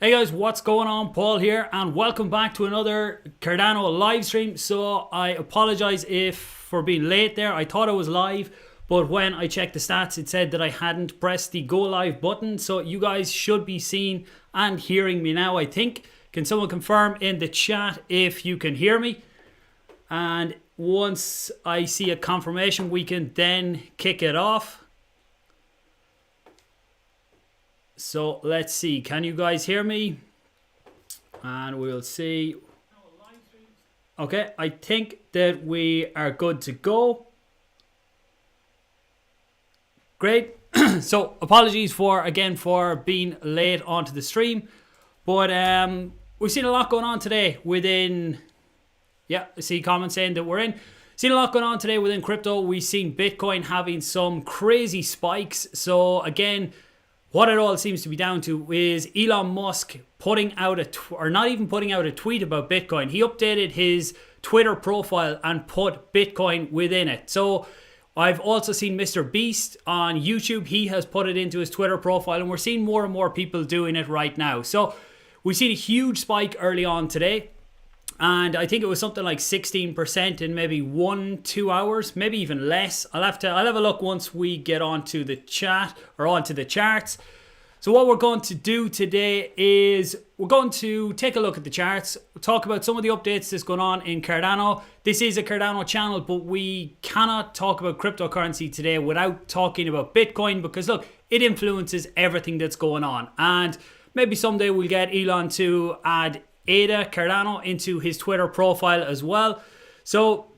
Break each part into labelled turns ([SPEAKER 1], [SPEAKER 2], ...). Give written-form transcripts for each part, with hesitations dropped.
[SPEAKER 1] Hey guys, what's going on? Paul here, and welcome back to another Cardano live stream. So I apologize if for being late there. I thought I was live, but when I checked the stats, it said that I hadn't pressed the go live button. So you guys should be seeing and hearing me now, I think. Can someone confirm in the chat if you can hear me? And once I see a confirmation, we can then kick it off. So let's see, can you guys hear me? And we'll see. Okay, I think that we are good to go. Great. So apologies for being late onto the stream. But we've seen a lot going on today within, I see comments saying that we're in. Seen a lot going on today within crypto. We've seen Bitcoin having some crazy spikes. So again, what it all seems to be down to is Elon Musk putting out not even putting out a tweet about Bitcoin. He updated his Twitter profile and put Bitcoin within it. So I've also seen Mr. Beast on YouTube. He has put it into his Twitter profile, and we're seeing more and more people doing it right now. So we've seen a huge spike early on today. And I think it was something like 16% in maybe 1-2 hours, maybe even less. I'll have a look once we get onto the chat or onto the charts. So what we're going to do today is we're going to take a look at the charts, talk about some of the updates that's going on in Cardano. This is a Cardano channel, but we cannot talk about cryptocurrency today without talking about Bitcoin, because look, it influences everything that's going on. And maybe someday we'll get Elon to add Cardano into his Twitter profile as well. So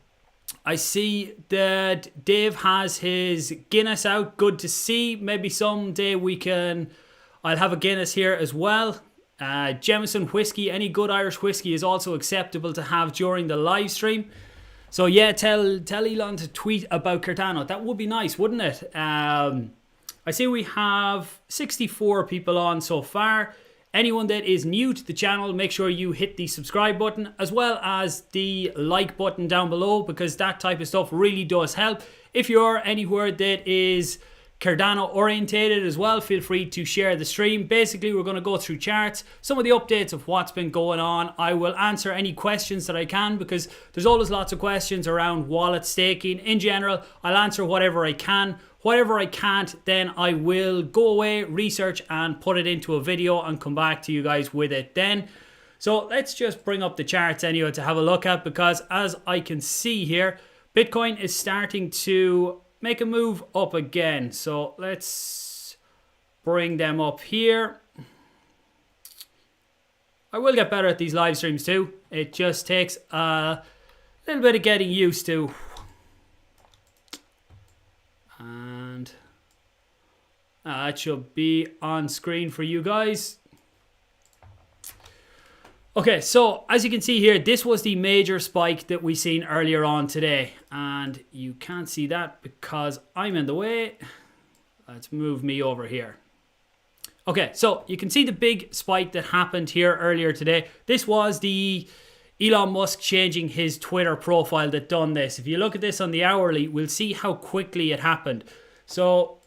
[SPEAKER 1] I see that Dave has his Guinness out. Good to see. Maybe someday I'll have a Guinness here as well. Jameson whiskey, any good Irish whiskey is also acceptable to have during the live stream. So yeah, tell Elon to tweet about Cardano. That would be nice, wouldn't it? I see we have 64 people on so far. Anyone that is new to the channel, make sure you hit the subscribe button as well as the like button down below, because that type of stuff really does help. If you're anywhere that is Cardano orientated as well, feel free to share the stream. Basically, we're going to go through charts, some of the updates of what's been going on. I will answer any questions that I can, because there's always lots of questions around wallet staking. In general, I'll answer whatever I can. Whatever I can't, then I will go away, research, and put it into a video and come back to you guys with it then. So let's just bring up the charts anyway to have a look at, because as I can see here, Bitcoin is starting to make a move up again. So let's bring them up here. I will get better at these live streams too. It just takes a little bit of getting used to. And that should be on screen for you guys. Okay, so as you can see here, this was the major spike that we seen earlier on today. And you can't see that because I'm in the way. Let's move me over here. Okay, so you can see the big spike that happened here earlier today. This was the Elon Musk changing his Twitter profile that done this. If you look at this on the hourly, we'll see how quickly it happened. So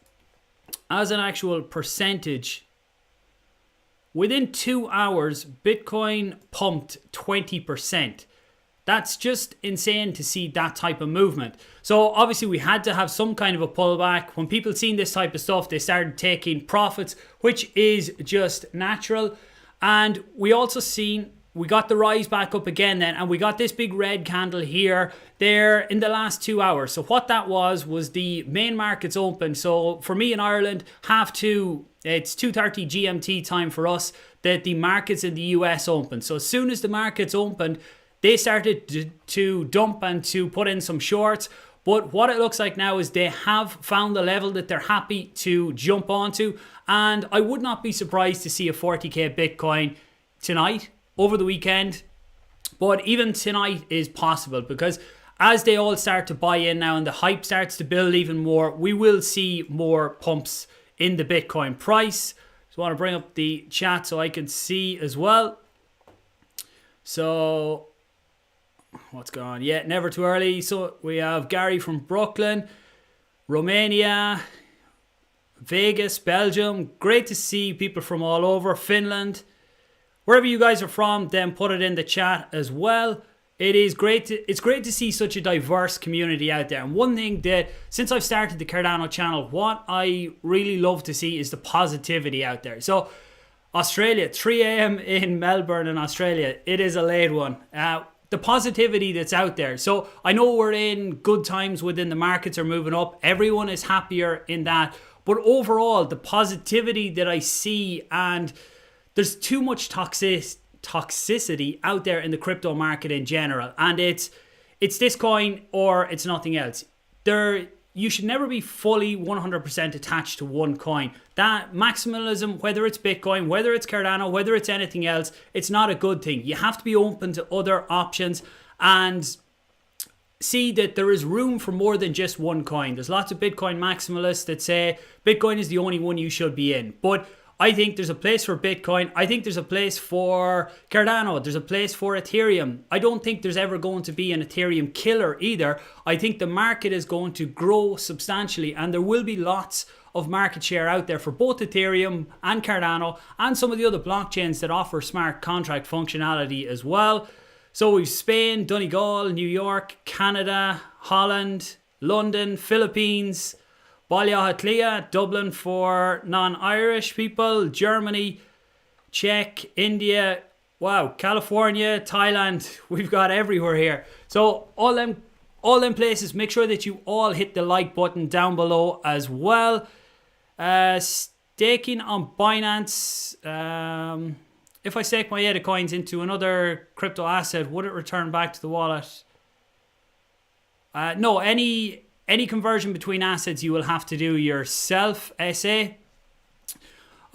[SPEAKER 1] as an actual percentage, within 2 hours, Bitcoin pumped 20%. That's just insane to see that type of movement. So obviously we had to have some kind of a pullback. When people seen this type of stuff, they started taking profits, which is just natural. And we also seen we got the rise back up again then, and we got this big red candle here, there in the last 2 hours. So what that was the main markets open. So for me in Ireland, it's 2:30 GMT time for us, that the markets in the US opened. So as soon as the markets opened, they started to dump and to put in some shorts. But what it looks like now is they have found the level that they're happy to jump onto. And I would not be surprised to see a 40k Bitcoin tonight, over the weekend. But even tonight is possible, because as they all start to buy in now and the hype starts to build even more, we will see more pumps in the Bitcoin price. Just want to bring up the chat so I can see as well. So what's going on? Yeah, never too early. So we have Gary from Brooklyn, Romania, Vegas, Belgium. Great to see people from all over. Finland. Wherever you guys are from, then put it in the chat as well. It's great to see such a diverse community out there. And one thing that, since I've started the Cardano channel, what I really love to see is the positivity out there. So Australia, 3 a.m. in Melbourne in Australia, it is a late one. The positivity that's out there. So I know we're in good times within the markets are moving up. Everyone is happier in that. But overall, the positivity that I see, and there's too much toxicity out there in the crypto market in general. And it's this coin or it's nothing else. You should never be fully 100% attached to one coin. That maximalism, whether it's Bitcoin, whether it's Cardano, whether it's anything else, it's not a good thing. You have to be open to other options and see that there is room for more than just one coin. There's lots of Bitcoin maximalists that say Bitcoin is the only one you should be in. But I think there's a place for Bitcoin. I think there's a place for Cardano. There's a place for Ethereum. I don't think there's ever going to be an Ethereum killer either. I think the market is going to grow substantially and there will be lots of market share out there for both Ethereum and Cardano and some of the other blockchains that offer smart contract functionality as well. So we've Spain, Donegal, New York, Canada, Holland, London, Philippines, Ballyahotlia, Dublin for non-Irish people, Germany, Czech, India, wow, California, Thailand, we've got everywhere here. So all them places, make sure that you all hit the like button down below as well. Staking on Binance, if I stake my ADA coins into another crypto asset, would it return back to the wallet? No, any conversion between assets you will have to do yourself, SA.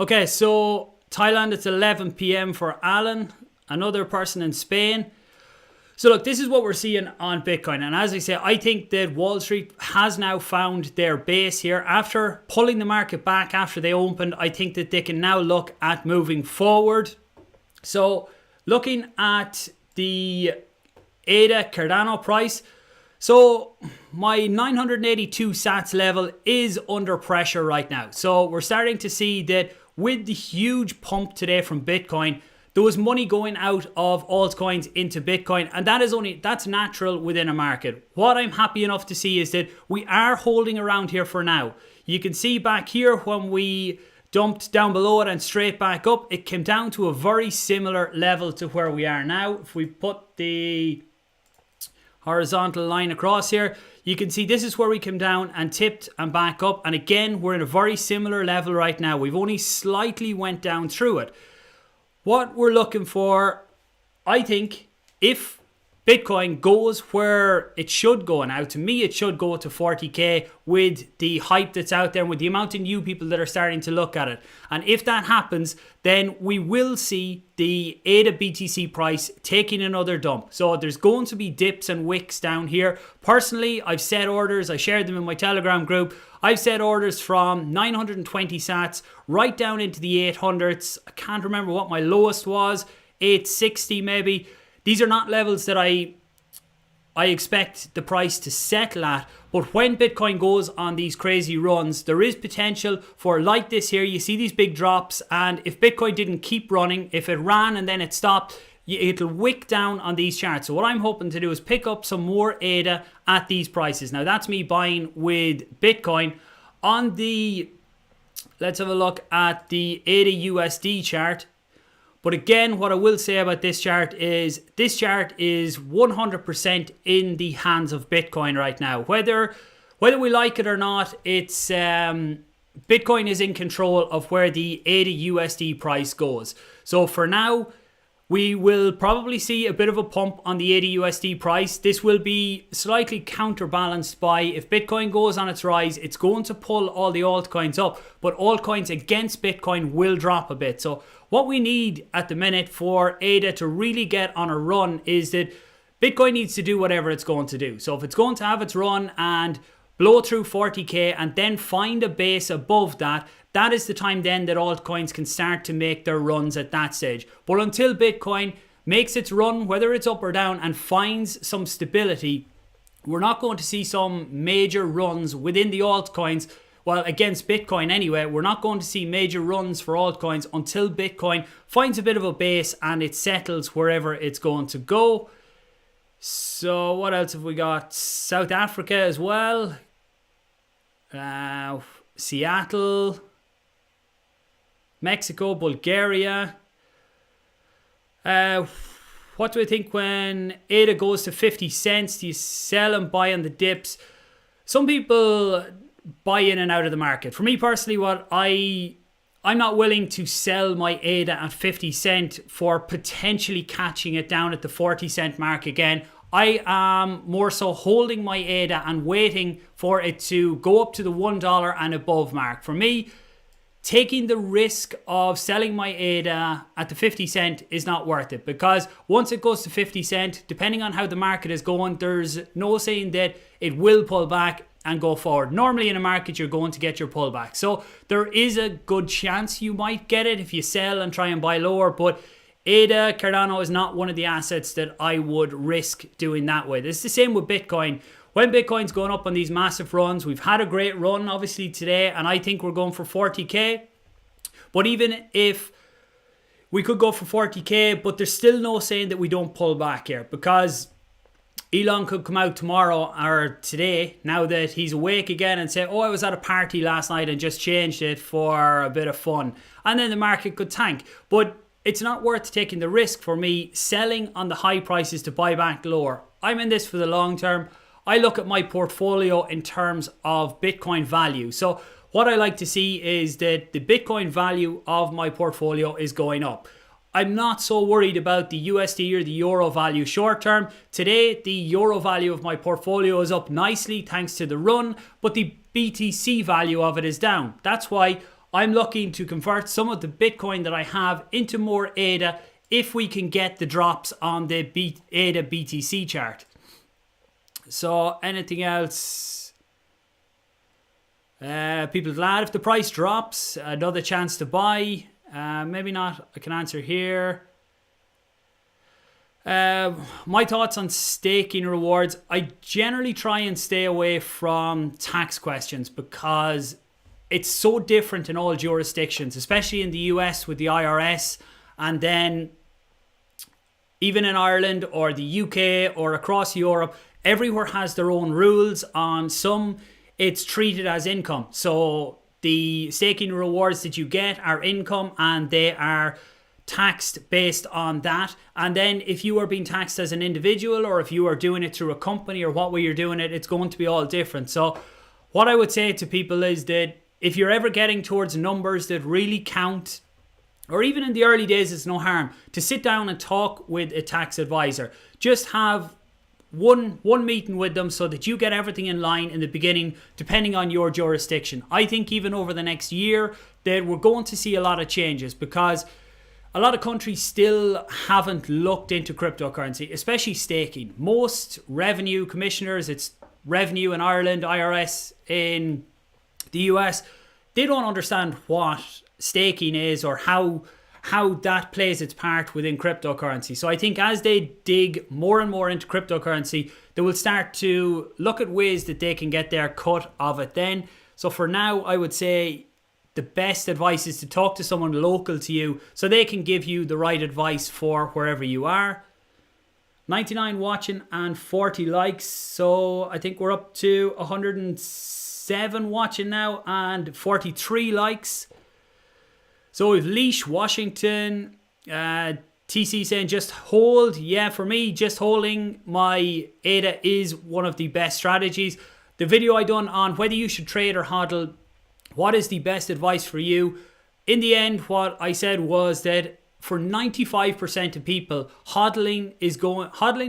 [SPEAKER 1] Okay, so Thailand, it's 11 p.m. for Alan, another person in Spain. So look, this is what we're seeing on Bitcoin. And as I say, I think that Wall Street has now found their base here. After pulling the market back after they opened, I think that they can now look at moving forward. So looking at the ADA Cardano price, so my 982 sats level is under pressure right now. So we're starting to see that with the huge pump today from Bitcoin, there was money going out of altcoins into Bitcoin, and that's natural within a market. What I'm happy enough to see is that we are holding around here for now. You can see back here when we dumped down below it and straight back up, it came down to a very similar level to where we are now. If we put the horizontal line across here, you can see this is where we came down and tipped and back up, and again we're in a very similar level right now. We've only slightly went down through it. What we're looking for, I think, if Bitcoin goes where it should go now, to me it should go to 40k with the hype that's out there and with the amount of new people that are starting to look at it. And if that happens, then we will see the ADA BTC price taking another dump. So there's going to be dips and wicks down here. Personally, I've set orders. I shared them in my Telegram group. I've set orders from 920 sats right down into the 800s. I can't remember what my lowest was, 860 maybe. These are not levels that I expect the price to settle at, but when Bitcoin goes on these crazy runs, there is potential for, like this here, you see these big drops, and if Bitcoin didn't keep running, if it ran and then it stopped, it'll wick down on these charts. So what I'm hoping to do is pick up some more ADA at these prices. Now that's me buying with Bitcoin. On the, let's have a look at the ADA USD chart. But again, what I will say about this chart is 100% in the hands of Bitcoin right now. Whether we like it or not, it's Bitcoin is in control of where the ADA USD price goes. So for now, we will probably see a bit of a pump on the ADA USD price. This will be slightly counterbalanced by, if Bitcoin goes on its rise, it's going to pull all the altcoins up, but altcoins against Bitcoin will drop a bit. So what we need at the minute for ADA to really get on a run is that Bitcoin needs to do whatever it's going to do. So if it's going to have its run and blow through 40k and then find a base above that, that is the time then that altcoins can start to make their runs at that stage. But until Bitcoin makes its run, whether it's up or down, and finds some stability, we're not going to see some major runs within the altcoins well, against Bitcoin anyway, we're not going to see major runs for altcoins until Bitcoin finds a bit of a base and it settles wherever it's going to go. So what else have we got? South Africa as well. Seattle. Mexico, Bulgaria. What do I think when ADA goes to 50 cents? Do you sell and buy on the dips? Some people buy in and out of the market. For me personally, I'm not willing to sell my ADA at 50 cent for potentially catching it down at the 40 cent mark again. I am more so holding my ADA and waiting for it to go up to the $1 and above mark. For me, taking the risk of selling my ADA at the 50 cent is not worth it, because once it goes to 50 cent, depending on how the market is going, there's no saying that it will pull back and go forward. Normally in a market, you're going to get your pullback. So there is a good chance you might get it if you sell and try and buy lower, but ADA, Cardano is not one of the assets that I would risk doing that way. It's the same with Bitcoin. When Bitcoin's going up on these massive runs, we've had a great run obviously today, and I think we're going for 40k. But even if we could go for 40k, but there's still no saying that we don't pull back here, because Elon could come out tomorrow or today, now that he's awake again, and say, oh, I was at a party last night and just changed it for a bit of fun. And then the market could tank. But it's not worth taking the risk for me selling on the high prices to buy back lower. I'm in this for the long term. I look at my portfolio in terms of Bitcoin value. So what I like to see is that the Bitcoin value of my portfolio is going up. I'm not so worried about the USD or the Euro value short term. Today, the Euro value of my portfolio is up nicely thanks to the run, but the BTC value of it is down. That's why I'm looking to convert some of the Bitcoin that I have into more ADA if we can get the drops on the ADA BTC chart. So anything else? People glad if the price drops, another chance to buy. Maybe not. I can answer here. My thoughts on staking rewards. I generally try and stay away from tax questions because it's so different in all jurisdictions, especially in the US with the IRS, and then even in Ireland or the UK or across Europe, everywhere has their own rules. On some, it's treated as income. So the staking rewards that you get are income and they are taxed based on that. And then if you are being taxed as an individual, or if you are doing it through a company, or what way you're doing it, it's going to be all different. So what I would say to people is that if you're ever getting towards numbers that really count, or even in the early days, it's no harm to sit down and talk with a tax advisor. Just have one meeting with them so that you get everything in line in the beginning, depending on your jurisdiction. I think even over the next year that we're going to see a lot of changes, because a lot of countries still haven't looked into cryptocurrency, especially staking. Most revenue commissioners, it's revenue in Ireland, IRS in the US, they don't understand what staking is or how that plays its part within cryptocurrency. So I think as they dig more and more into cryptocurrency, they will start to look at ways that they can get their cut of it then. So for now, I would say the best advice is to talk to someone local to you so they can give you the right advice for wherever you are. 99 watching and 40 likes. So I think we're up to 107 watching now and 43 likes. So we've Leash, Washington, TC saying just hold. Yeah, for me, just holding my ADA is one of the best strategies. The video I done on whether you should trade or hodl, what is the best advice for you? In the end, what I said was that for 95% of people, hodling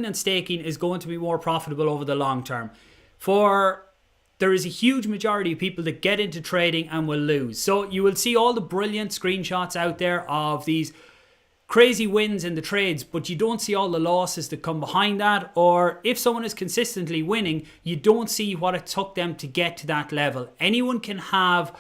[SPEAKER 1] and staking is going to be more profitable over the long term. There is a huge majority of people that get into trading and will lose. So you will see all the brilliant screenshots out there of these crazy wins in the trades, but you don't see all the losses that come behind that. Or if someone is consistently winning, you don't see what it took them to get to that level. Anyone can have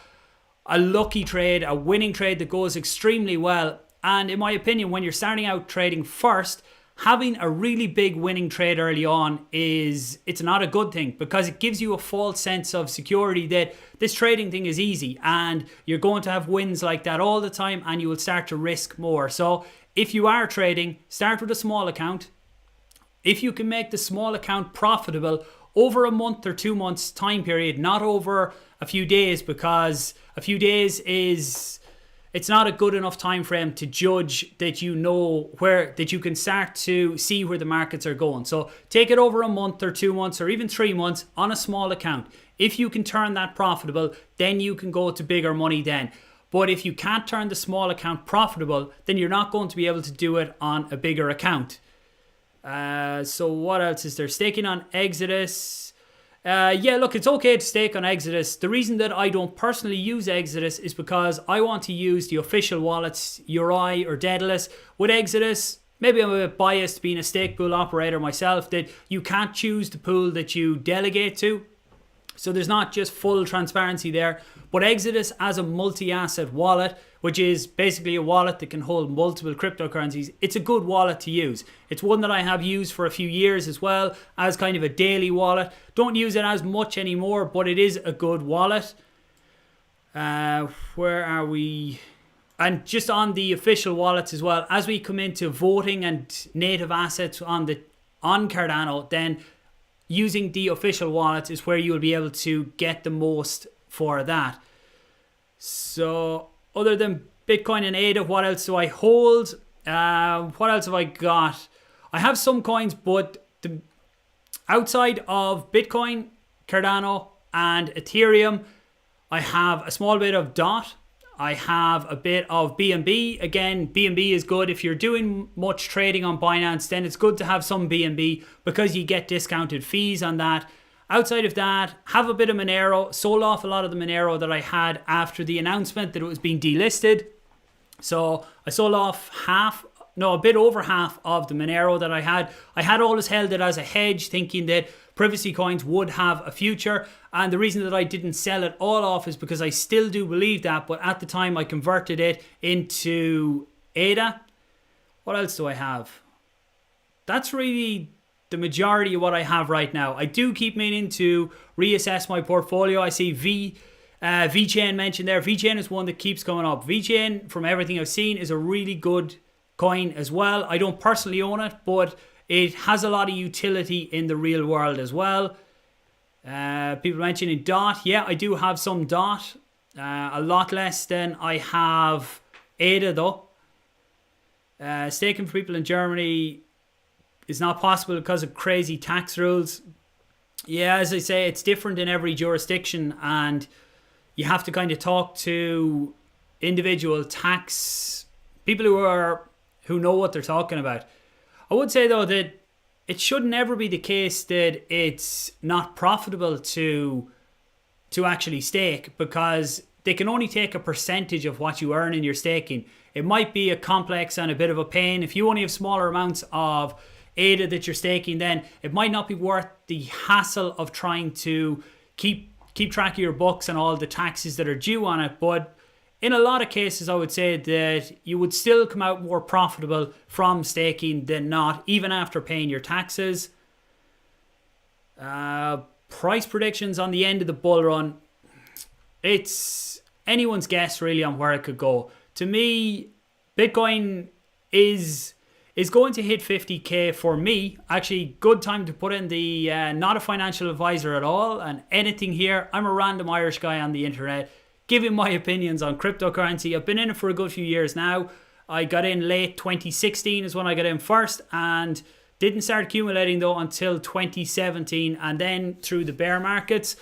[SPEAKER 1] a lucky trade, a winning trade that goes extremely well. And in my opinion, when you're starting out trading first, having a really big winning trade early on it's not a good thing, because it gives you a false sense of security that this trading thing is easy and you're going to have wins like that all the time, and you will start to risk more. So if you are trading, start with a small account. If you can make the small account profitable over a month or 2 months time period, not over a few days, because a few days it's not a good enough time frame to judge that that you can start to see where the markets are going. So take it over a month or 2 months or even 3 months on a small account. If you can turn that profitable, then you can go to bigger money then. But if you can't turn the small account profitable, then you're not going to be able to do it on a bigger account. So what else is there? Staking on Exodus. Yeah, look, it's okay to stake on Exodus. The reason that I don't personally use Exodus is because I want to use the official wallets, Uri or Daedalus. With Exodus, maybe I'm a bit biased being a stake pool operator myself, that you can't choose the pool that you delegate to. So there's not just full transparency there. But Exodus as a multi-asset wallet, which is basically a wallet that can hold multiple cryptocurrencies, it's a good wallet to use. It's one that I have used for a few years as well as kind of a daily wallet. Don't use it as much anymore, but it is a good wallet. Where are we? And just on the official wallets as well, as we come into voting and native assets on Cardano, then using the official wallets is where you'll be able to get the most for that. So other than Bitcoin and ADA, what else do I hold? What else have I got? I have some coins, but outside of Bitcoin, Cardano and Ethereum, I have a small bit of DOT. I have a bit of BNB. Again, BNB is good. If you're doing much trading on Binance, then it's good to have some BNB because you get discounted fees on that. Outside of that, have a bit of Monero. Sold off a lot of the Monero that I had after the announcement that it was being delisted. So I sold off a bit over half of the Monero that I had. I had always held it as a hedge, thinking that privacy coins would have a future. And the reason that I didn't sell it all off is because I still do believe that. But at the time, I converted it into ADA. What else do I have? That's really the majority of what I have right now. I do keep meaning to reassess my portfolio. I see VeChain mentioned there. VeChain is one that keeps coming up. VeChain, from everything I've seen, is a really good coin as well. I don't personally own it, but it has a lot of utility in the real world as well. People mentioning DOT. Yeah, I do have some DOT. A lot less than I have ADA though. Staking for people in Germany is not possible because of crazy tax rules. Yeah, as I say, it's different in every jurisdiction, and you have to kind of talk to individual tax people who know what they're talking about. I would say though that it should never be the case that it's not profitable to actually stake, because they can only take a percentage of what you earn in your staking. It might be a complex and a bit of a pain. If you only have smaller amounts of ADA that you're staking, then it might not be worth the hassle of trying to keep track of your books and all the taxes that are due on it. But in a lot of cases, I would say that you would still come out more profitable from staking than not, even after paying your taxes. Price predictions on the end of the bull run. It's anyone's guess really on where it could go. To me, Bitcoin is going to hit 50k for me. Actually, good time to put in the not a financial advisor at all and anything here. I'm a random Irish guy on the internet giving my opinions on cryptocurrency. I've been in it for a good few years now. I got in late 2016 is when I got in first, and didn't start accumulating though until 2017 and then through the bear markets.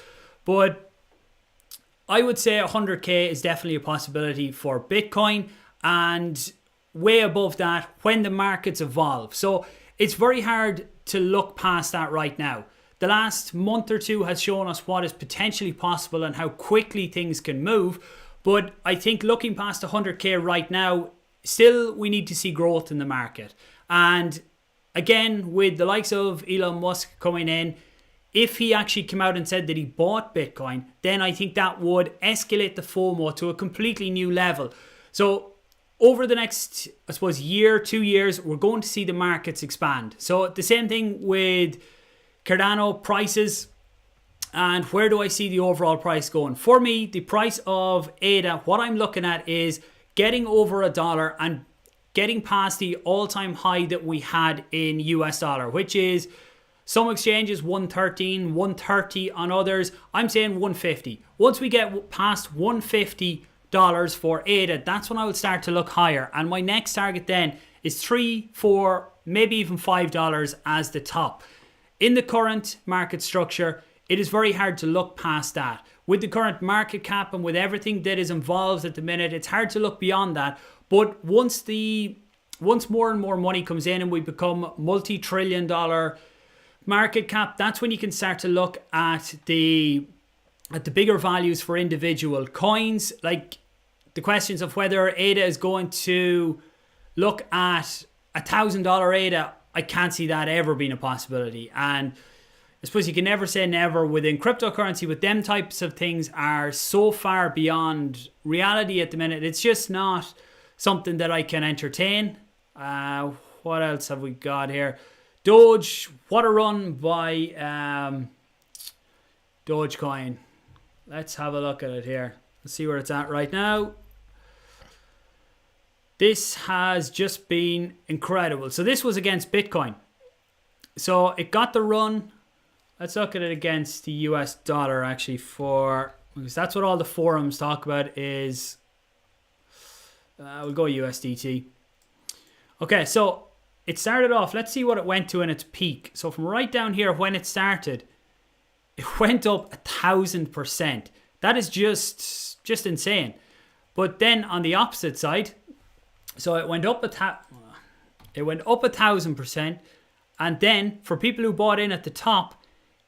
[SPEAKER 1] But I would say 100k is definitely a possibility for Bitcoin, and way above that when the markets evolve. So it's very hard to look past that right now. The last month or two has shown us what is potentially possible and how quickly things can move. But I think looking past 100k right now, still we need to see growth in the market. And again, with the likes of Elon Musk coming in, if he actually came out and said that he bought Bitcoin, then I think that would escalate the FOMO to a completely new level. So over the next, I suppose, year, 2 years, we're going to see the markets expand. So the same thing with Cardano prices. And where do I see the overall price going? For me, the price of ADA, what I'm looking at is getting over $1 and getting past the all-time high that we had in US dollar, which is some exchanges 113, 130 on others. I'm saying 150. Once we get past $150 for ADA, that's when I would start to look higher. And my next target then is $3, $4, maybe even $5 as the top. In the current market structure, it is very hard to look past that. With the current market cap and with everything that is involved at the minute, it's hard to look beyond that. But once more and more money comes in and we become multi-trillion dollar market cap, that's when you can start to look at the bigger values for individual coins. Like the questions of whether ADA is going to look at $1,000 ADA, I can't see that ever being a possibility. And I suppose you can never say never within cryptocurrency, but them types of things are so far beyond reality at the minute. It's just not something that I can entertain. What else have we got here? Doge, what a run by Dogecoin. Let's have a look at it here. Let's see where it's at right now. This has just been incredible. So this was against Bitcoin. So it got the run. Let's look at it against the US dollar actually, because that's what all the forums talk about is, we'll go USDT. Okay, so it started off, let's see what it went to in its peak. So from right down here when it started, it went up 1,000%. That is just insane. But then on the opposite side, so it went up 1,000%, and then for people who bought in at the top,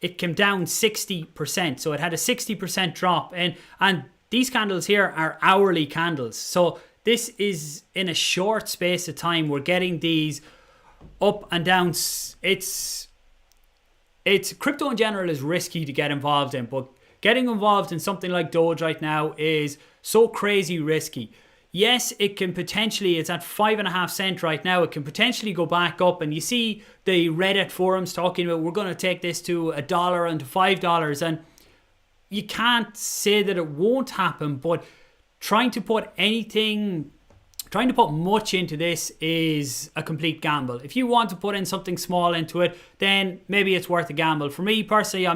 [SPEAKER 1] it came down 60%. So it had a 60% drop. And these candles here are hourly candles. So this is in a short space of time. We're getting these up and down. It's crypto in general is risky to get involved in. But getting involved in something like Doge right now is so crazy risky. Yes, it can potentially, it's at 5.5 cents right now. It can potentially go back up. And you see the Reddit forums talking about, we're going to take this to $1 and to $5. And you can't say that it won't happen, but trying to put much into this is a complete gamble. If you want to put in something small into it, then maybe it's worth a gamble. For me personally, I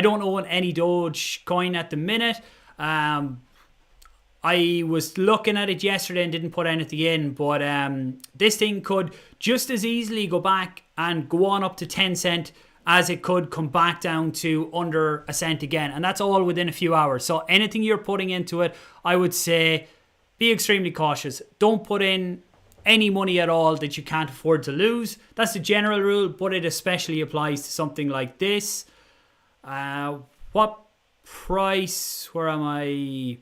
[SPEAKER 1] don't own any Doge coin at the minute. I was looking at it yesterday and didn't put anything in, but this thing could just as easily go back and go on up to 10 cents as it could come back down to under a cent again. And that's all within a few hours. So anything you're putting into it, I would say be extremely cautious. Don't put in any money at all that you can't afford to lose. That's the general rule, but it especially applies to something like this. What price? Where am I?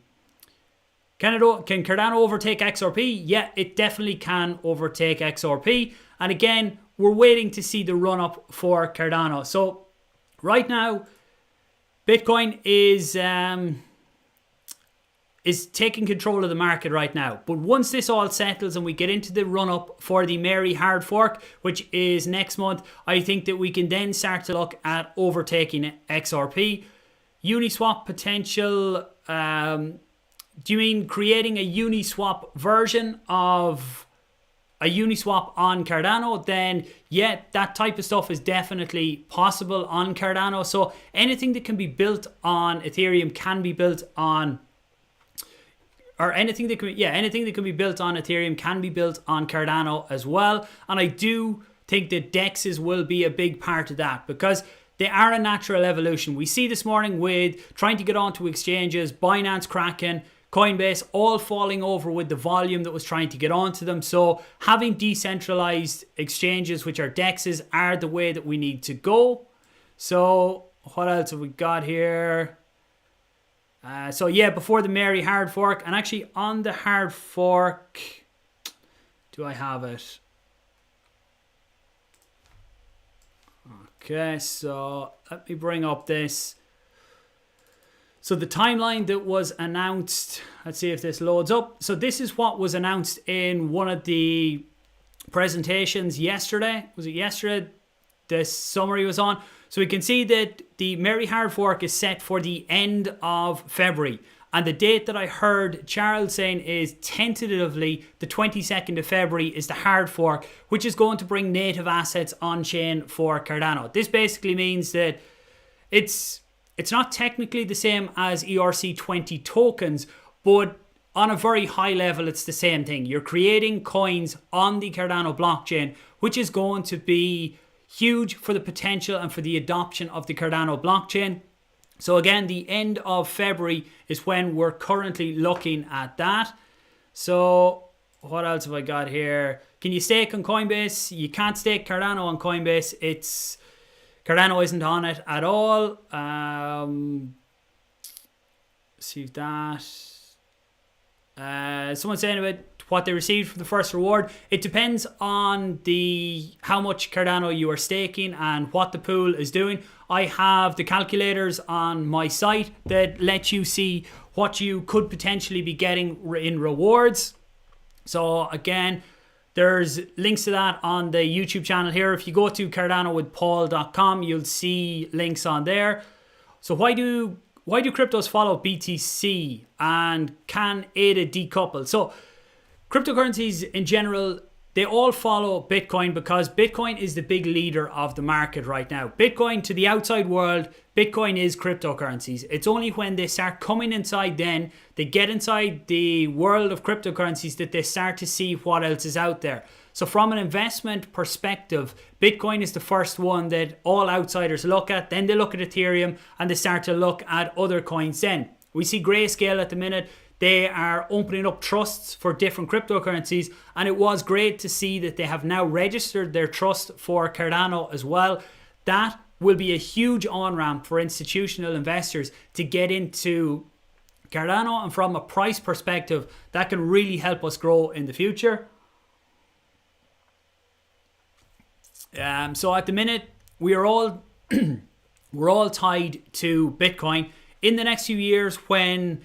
[SPEAKER 1] Can Cardano overtake XRP? Yeah, it definitely can overtake XRP. And again, we're waiting to see the run up for Cardano. So right now, Bitcoin is taking control of the market right now. But once this all settles and we get into the run up for the Merry hard fork, which is next month, I think that we can then start to look at overtaking XRP. Uniswap potential. Do you mean creating a Uniswap version of a Uniswap on Cardano? Then yeah, that type of stuff is definitely possible on Cardano. So anything that can be built on Ethereum can be built on, or anything that can be built on Ethereum can be built on Cardano as well. And I do think that DEXs will be a big part of that because they are a natural evolution. We see this morning with trying to get onto exchanges, Binance cracking, Coinbase all falling over with the volume that was trying to get onto them. So having decentralized exchanges, which are DEXs, are the way that we need to go. So what else have we got here? So yeah, before the Merry hard fork, and actually on the hard fork, do I have it? Okay, so let me bring up this. So the timeline that was announced, let's see if this loads up. So this is what was announced in one of the presentations yesterday. Was it yesterday? The summary was on. So we can see that the Merry hard fork is set for the end of February. And the date that I heard Charles saying is tentatively the 22nd of February is the hard fork, which is going to bring native assets on chain for Cardano. This basically means that it's not technically the same as ERC20 tokens, but on a very high level, it's the same thing. You're creating coins on the Cardano blockchain, which is going to be huge for the potential and for the adoption of the Cardano blockchain. So again, the end of February is when we're currently looking at that. So what else have I got here? Can you stake on Coinbase? You can't stake Cardano on Coinbase. Cardano isn't on it at all. See that. Someone saying about what they received for the first reward. It depends on how much Cardano you are staking and what the pool is doing. I have the calculators on my site that let you see what you could potentially be getting in rewards. So again, there's links to that on the YouTube channel here. If you go to cardanowithpaul.com, you'll see links on there. So why do cryptos follow BTC, and can ADA decouple? So cryptocurrencies in general, they all follow Bitcoin because Bitcoin is the big leader of the market right now. Bitcoin, to the outside world, Bitcoin is cryptocurrencies. It's only when they start coming inside, then they get inside the world of cryptocurrencies, that they start to see what else is out there. So from an investment perspective, Bitcoin is the first one that all outsiders look at. Then they look at Ethereum and they start to look at other coins then. We see Grayscale at the minute. They are opening up trusts for different cryptocurrencies, and it was great to see that they have now registered their trust for Cardano as well. That will be a huge on-ramp for institutional investors to get into Cardano, and from a price perspective, that can really help us grow in the future. So at the minute, we're all tied to Bitcoin. In the next few years, when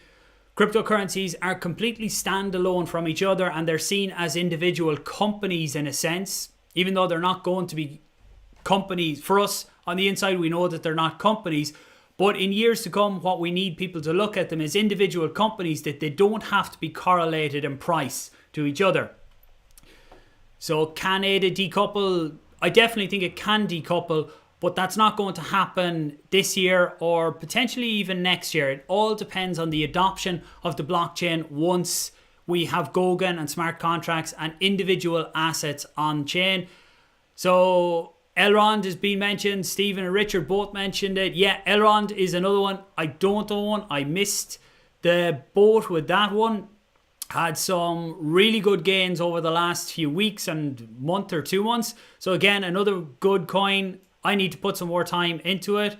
[SPEAKER 1] cryptocurrencies are completely standalone from each other and they're seen as individual companies in a sense, even though they're not going to be companies. For us on the inside, we know that they're not companies, but in years to come, what we need people to look at them as individual companies, that they don't have to be correlated in price to each other. So can ADA decouple? I definitely think it can decouple, but that's not going to happen this year or potentially even next year. It all depends on the adoption of the blockchain once we have Goguen and smart contracts and individual assets on chain. So Elrond has been mentioned. Stephen and Richard both mentioned it. Yeah, Elrond is another one I don't own. I missed the boat with that one. Had some really good gains over the last few weeks and month or 2 months. So again, another good coin. I need to put some more time into it.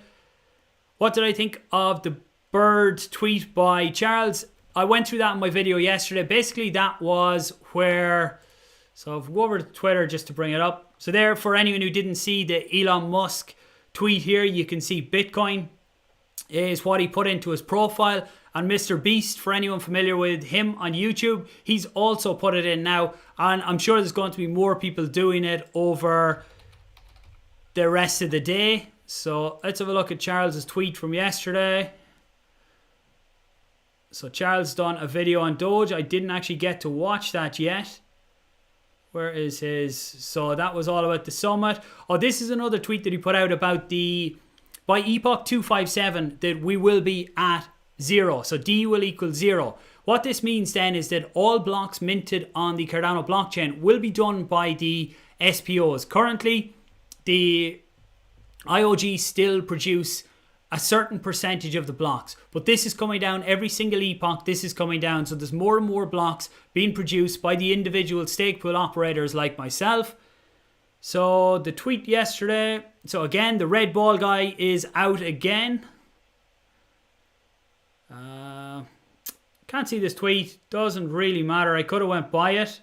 [SPEAKER 1] What did I think of the bird tweet by Charles? I went through that in my video yesterday. Basically, that was where... So if we go over to Twitter just to bring it up. So there, for anyone who didn't see the Elon Musk tweet here, you can see Bitcoin is what he put into his profile. And Mr. Beast, for anyone familiar with him on YouTube, he's also put it in now. And I'm sure there's going to be more people doing it over the rest of the day. So let's have a look at Charles's tweet from yesterday. So Charles done a video on Doge. I didn't actually get to watch that yet. Where is his? So that was all about the summit. Oh, this is another tweet that he put out about by Epoch 257 that we will be at 0. So D will equal 0. What this means then is that all blocks minted on the Cardano blockchain will be done by the SPOs. Currently, the IOG still produce a certain percentage of the blocks, but this is coming down every single epoch. This is coming down, so there's more and more blocks being produced by the individual stake pool operators like myself. So the tweet yesterday, so again, the red ball guy is out again. Can't see this tweet, doesn't really matter. I could have went by it.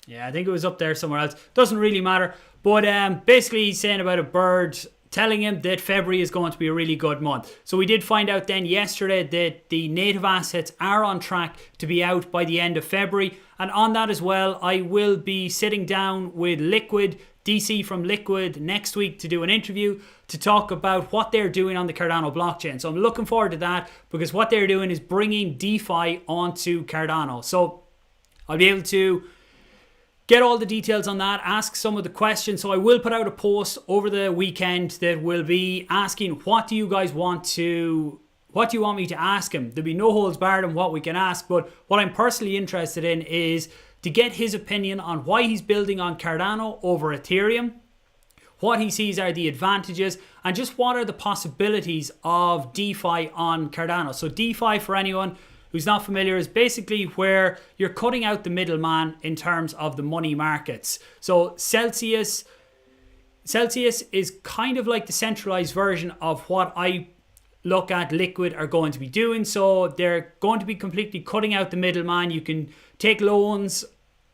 [SPEAKER 1] Yeah, I think it was up there somewhere else. Doesn't really matter. But basically he's saying about a bird telling him that February is going to be a really good month. So we did find out then yesterday that the native assets are on track to be out by the end of February. And on that as well, I will be sitting down with Liquid, DC from Liquid, next week to do an interview to talk about what they're doing on the Cardano blockchain. So I'm looking forward to that, because what they're doing is bringing DeFi onto Cardano. So I'll be able to get all the details on that, ask some of the questions. So I will put out a post over the weekend that will be asking, what do you want me to ask him? There'll be no holds barred on what we can ask, but what I'm personally interested in is to get his opinion on why he's building on Cardano over Ethereum, what he sees are the advantages, and just what are the possibilities of DeFi on Cardano. So DeFi, for anyone who's not familiar, is basically where you're cutting out the middleman in terms of the money markets. So Celsius is kind of like the centralized version of what I look at Liquid are going to be doing. So they're going to be completely cutting out the middleman. You can take loans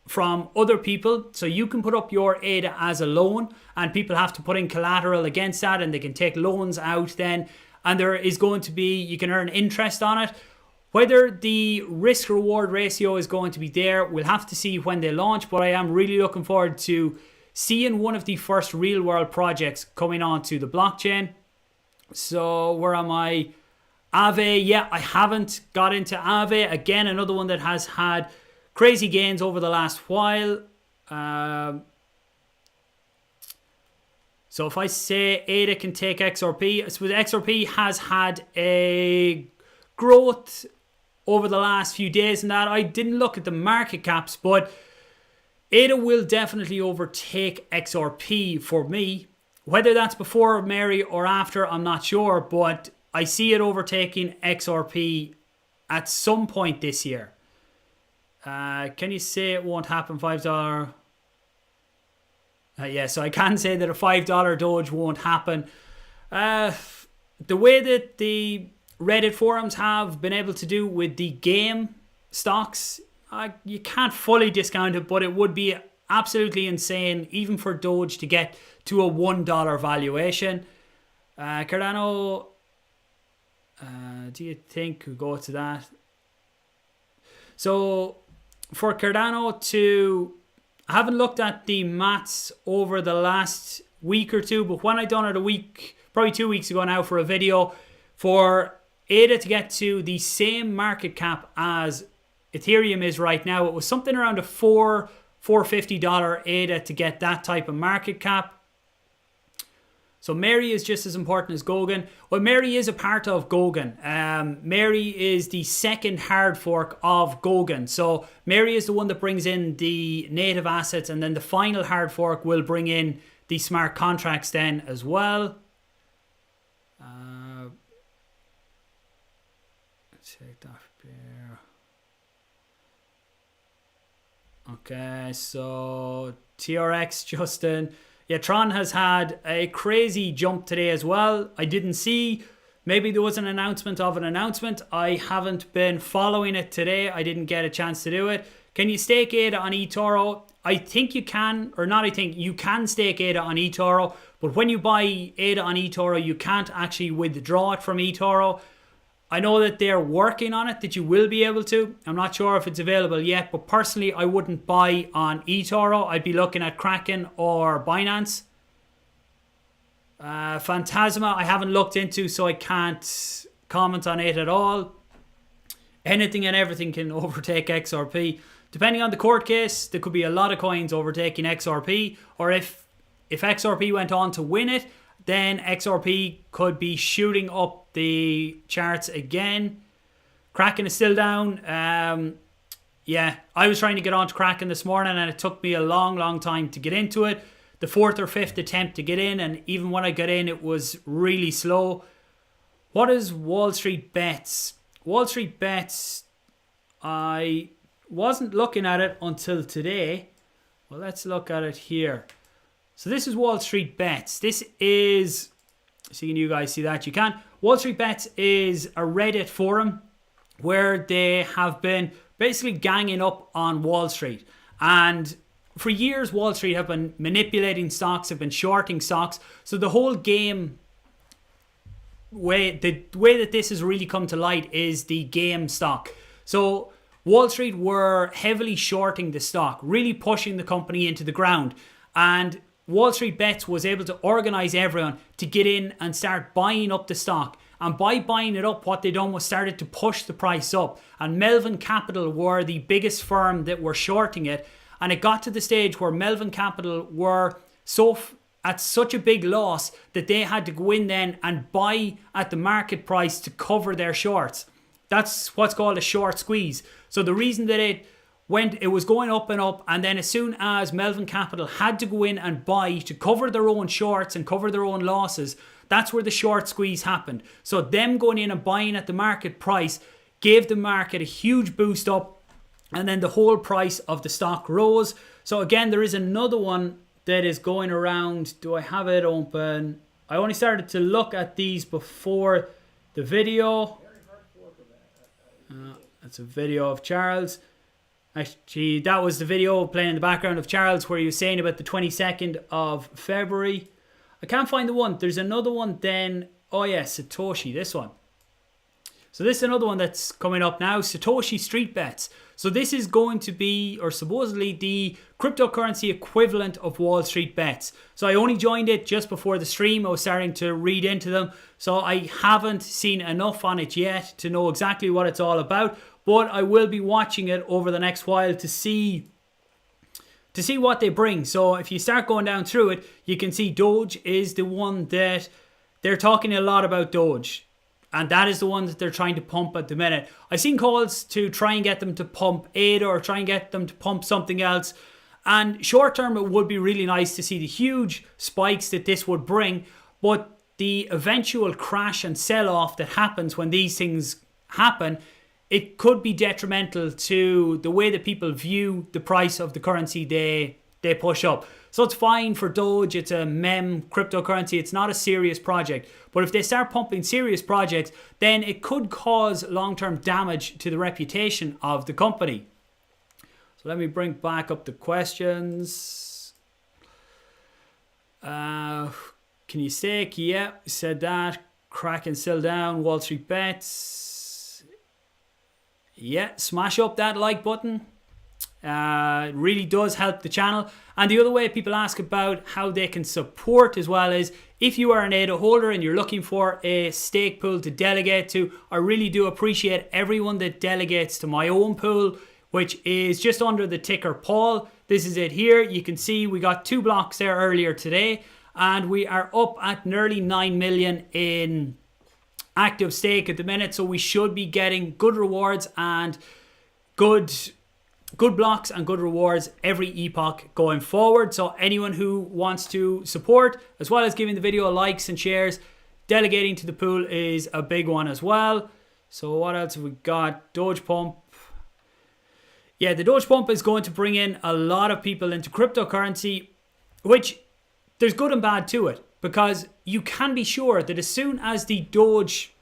[SPEAKER 1] from other people, so you can put up your ADA as a loan and people have to put in collateral against that, and they can take loans out then, and there is going to be, you can earn interest on it. Whether the risk reward ratio is going to be there, we'll have to see when they launch, but I am really looking forward to seeing one of the first real world projects coming onto the blockchain. So where am I? Aave, yeah, I haven't got into Aave. Again, another one that has had crazy gains over the last while. So if I say ADA can take XRP, I suppose XRP has had a growth over the last few days, and that I didn't look at the market caps, but ADA will definitely overtake XRP for me. Whether that's before Mary or after, I'm not sure, but I see it overtaking XRP at some point this year. Can you say it won't happen? $5? Yeah, so I can say that a $5 Doge won't happen. The way that the Reddit forums have been able to do with the game stocks, you can't fully discount it, but it would be absolutely insane even for Doge to get to a $1 valuation. Cardano, do you think we'll go to that? So for Cardano to, I haven't looked at the maths over the last week or two, but when I done it probably 2 weeks ago now for a video, for ADA to get to the same market cap as Ethereum is right now, it was something around a $450 ADA to get that type of market cap. So Mary is just as important as Gogan. Well, Mary is a part of Gogan. Mary is the second hard fork of Gogan. So Mary is the one that brings in the native assets, and then the final hard fork will bring in the smart contracts then as well. Let's take that there. Okay, so TRX, Justin. Yeah, Tron has had a crazy jump today as well. I didn't see. Maybe there was an announcement of an announcement. I haven't been following it today. I didn't get a chance to do it. Can you stake ADA on eToro? I think you can, or not I think, you can stake ADA on eToro. But when you buy ADA on eToro, you can't actually withdraw it from eToro. I know that they're working on it, that you will be able to. I'm not sure if it's available yet, but personally, I wouldn't buy on eToro. I'd be looking at Kraken or Binance. Phantasma, I haven't looked into, so I can't comment on it at all. Anything and everything can overtake XRP. Depending on the court case, there could be a lot of coins overtaking XRP, or if XRP went on to win it, then XRP could be shooting up the charts again. Kraken is still down. Yeah, I was trying to get onto Kraken this morning and it took me a long time to get into it. The fourth or fifth attempt to get in, and even when I got in, it was really slow. What is Wall Street Bets? Wall Street Bets, I wasn't looking at it until today. Well, let's look at it here. So this is Wall Street Bets. This is, so you guys see that? You can. Wall Street Bets is a Reddit forum where they have been basically ganging up on Wall Street. And for years, Wall Street have been manipulating stocks, have been shorting stocks. So the whole game, the way that this has really come to light is the game stock. So Wall Street were heavily shorting the stock, really pushing the company into the ground. And Wall Street Bets was able to organize everyone to get in and start buying up the stock. And by buying it up, what they done was started to push the price up. And Melvin Capital were the biggest firm that were shorting it. And it got to the stage where Melvin Capital were at such a big loss that they had to go in then and buy at the market price to cover their shorts. That's what's called a short squeeze. So the reason that it was going up and up, and then as soon as Melvin Capital had to go in and buy to cover their own shorts and cover their own losses, that's where the short squeeze happened. So them going in and buying at the market price gave the market a huge boost up, and then the whole price of the stock rose. So again, there is another one that is going around. Do I have it open? I only started to look at these before the video. That's a video of Charles. Actually, that was the video playing in the background of Charles where he was saying about the 22nd of February. I can't find the one. There's another one then. Oh yeah, Satoshi, this one. So this is another one that's coming up now, Satoshi Street Bets. So this is going to be, or supposedly, the cryptocurrency equivalent of Wall Street Bets. So I only joined it just before the stream. I was starting to read into them. So I haven't seen enough on it yet to know exactly what it's all about. But I will be watching it over the next while to see what they bring. So if you start going down through it, you can see Doge is the one that they're talking a lot about Doge. And that is the one that they're trying to pump at the minute. I've seen calls to try and get them to pump ADA or try and get them to pump something else. And short term, it would be really nice to see the huge spikes that this would bring. But the eventual crash and sell-off that happens when these things happen, it could be detrimental to the way that people view the price of the currency they push up. So it's fine for Doge, it's a meme cryptocurrency, it's not a serious project. But if they start pumping serious projects, then it could cause long-term damage to the reputation of the company. So let me bring back up the questions. Can you stake? Yeah, said that. Kraken still down. Wall Street Bets. Yeah, smash up that like button. It really does help the channel. And the other way people ask about how they can support as well is if you are an ADA holder and you're looking for a stake pool to delegate to, I really do appreciate everyone that delegates to my own pool, which is just under the ticker Paul. This is it here. You can see we got 2 blocks there earlier today and we are up at nearly 9 million in active stake at the minute. So we should be getting good rewards and good blocks and good rewards every epoch going forward. So anyone who wants to support, as well as giving the video likes and shares, delegating to the pool is a big one as well. So what else have we got? Doge Pump. Yeah, the Doge Pump is going to bring in a lot of people into cryptocurrency, which there's good and bad to it, because you can be sure that as soon as the Doge,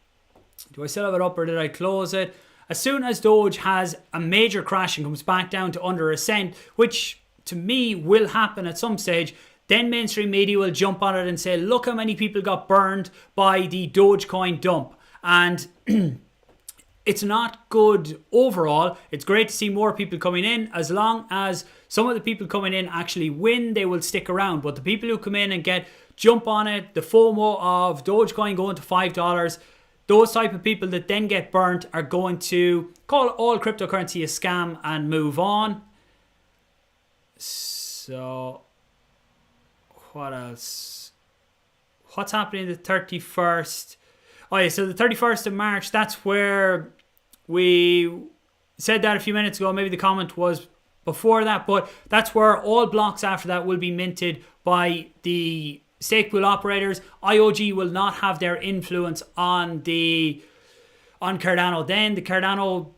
[SPEAKER 1] do I still have it up or did I close it? As soon as Doge has a major crash and comes back down to under a cent, which to me will happen at some stage, then mainstream media will jump on it and say, look how many people got burned by the Dogecoin dump. And it's not good overall. It's great to see more people coming in. As long as some of the people coming in actually win, they will stick around. But the people who come in and jump on it, the FOMO of Dogecoin going to $5, those type of people that then get burnt are going to call all cryptocurrency a scam and move on. So, what else? What's happening the 31st? Oh yeah, so the 31st of March, that's where we said that a few minutes ago. Maybe the comment was before that, but that's where all blocks after that will be minted by the stake pool operators. IOG will not have their influence on Cardano. Then the Cardano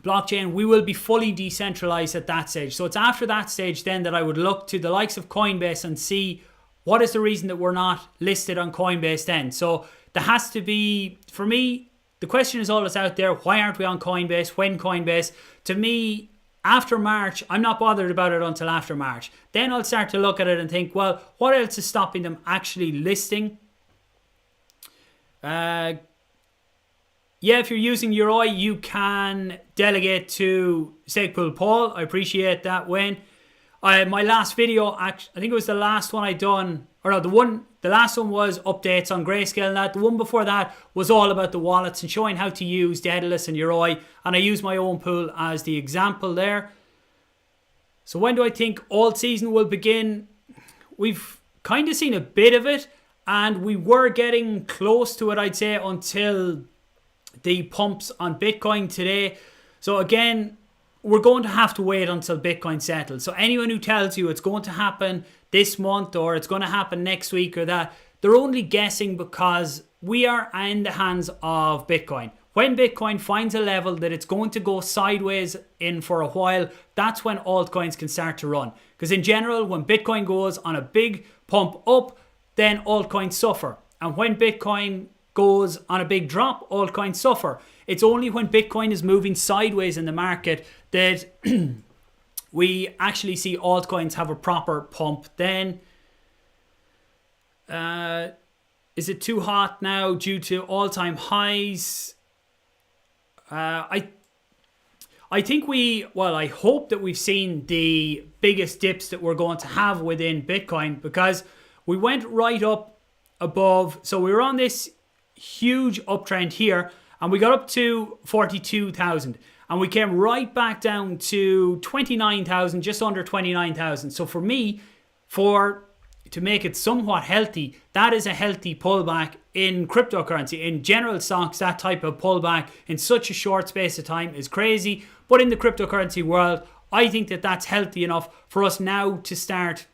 [SPEAKER 1] blockchain, we will be fully decentralized at that stage. So it's after that stage then that I would look to the likes of Coinbase and see what is the reason that we're not listed on Coinbase then. So there has to be, for me, the question is always out there, why aren't we on Coinbase? When Coinbase? To me, After March, I'm not bothered about it until after March. Then I'll start to look at it and think, well, what else is stopping them actually listing? Yeah, if you're using Yoroi, you can delegate to stake pool Paul. I appreciate that, Wayne. My last video, I think it was the last one I done, or no, the last one was updates on Grayscale and that. The one before that was all about the wallets and showing how to use Daedalus and Yoroi, and I used my own pool as the example there. So when do I think alt season will begin? We've kind of seen a bit of it, and we were getting close to it, I'd say, until the pumps on Bitcoin today. So again, we're going to have to wait until Bitcoin settles. So anyone who tells you it's going to happen this month or it's going to happen next week or that, they're only guessing, because we are in the hands of Bitcoin. When Bitcoin finds a level that it's going to go sideways in for a while, that's when altcoins can start to run. Because in general, when Bitcoin goes on a big pump up, then altcoins suffer. And when Bitcoin goes on a big drop, altcoins suffer. It's only when Bitcoin is moving sideways in the market that we actually see altcoins have a proper pump. Then, is it too hot now due to all-time highs? I think I hope that we've seen the biggest dips that we're going to have within Bitcoin, because we went right up above. So we were on this huge uptrend here, and we got up to 42,000, and we came right back down to 29,000, just under 29,000. So for me, to make it somewhat healthy, that is a healthy pullback in cryptocurrency. In general stocks, that type of pullback in such a short space of time is crazy. But in the cryptocurrency world, I think that that's healthy enough for us now to start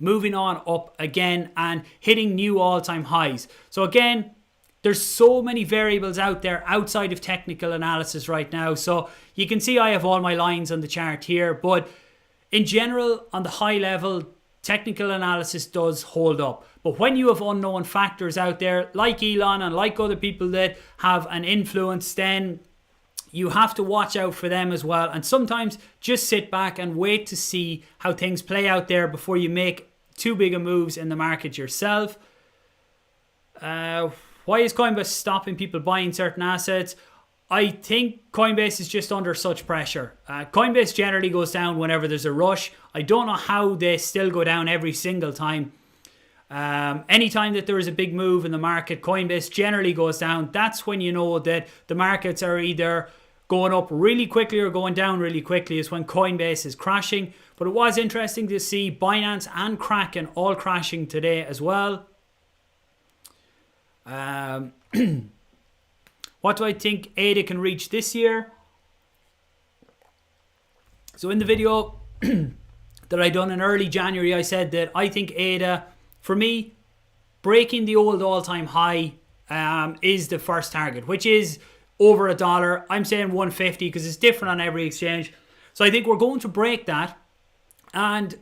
[SPEAKER 1] moving on up again and hitting new all-time highs. So again, there's so many variables out there outside of technical analysis right now. So you can see I have all my lines on the chart here. But in general, on the high level, technical analysis does hold up. But when you have unknown factors out there, like Elon and like other people that have an influence, then you have to watch out for them as well. And sometimes just sit back and wait to see how things play out there before you make too big a moves in the market yourself. Why is Coinbase stopping people buying certain assets? I think Coinbase is just under such pressure. Coinbase generally goes down whenever there's a rush. I don't know how they still go down every single time. Anytime that there is a big move in the market, Coinbase generally goes down. That's when you know that the markets are either going up really quickly or going down really quickly, is when Coinbase is crashing. But it was interesting to see Binance and Kraken all crashing today as well. What do I think ADA can reach this year? So in the video that I done in early January, I said that I think ADA, for me, breaking the old all-time high is the first target, which is over $1. I'm saying 150 because it's different on every exchange. So I think we're going to break that. And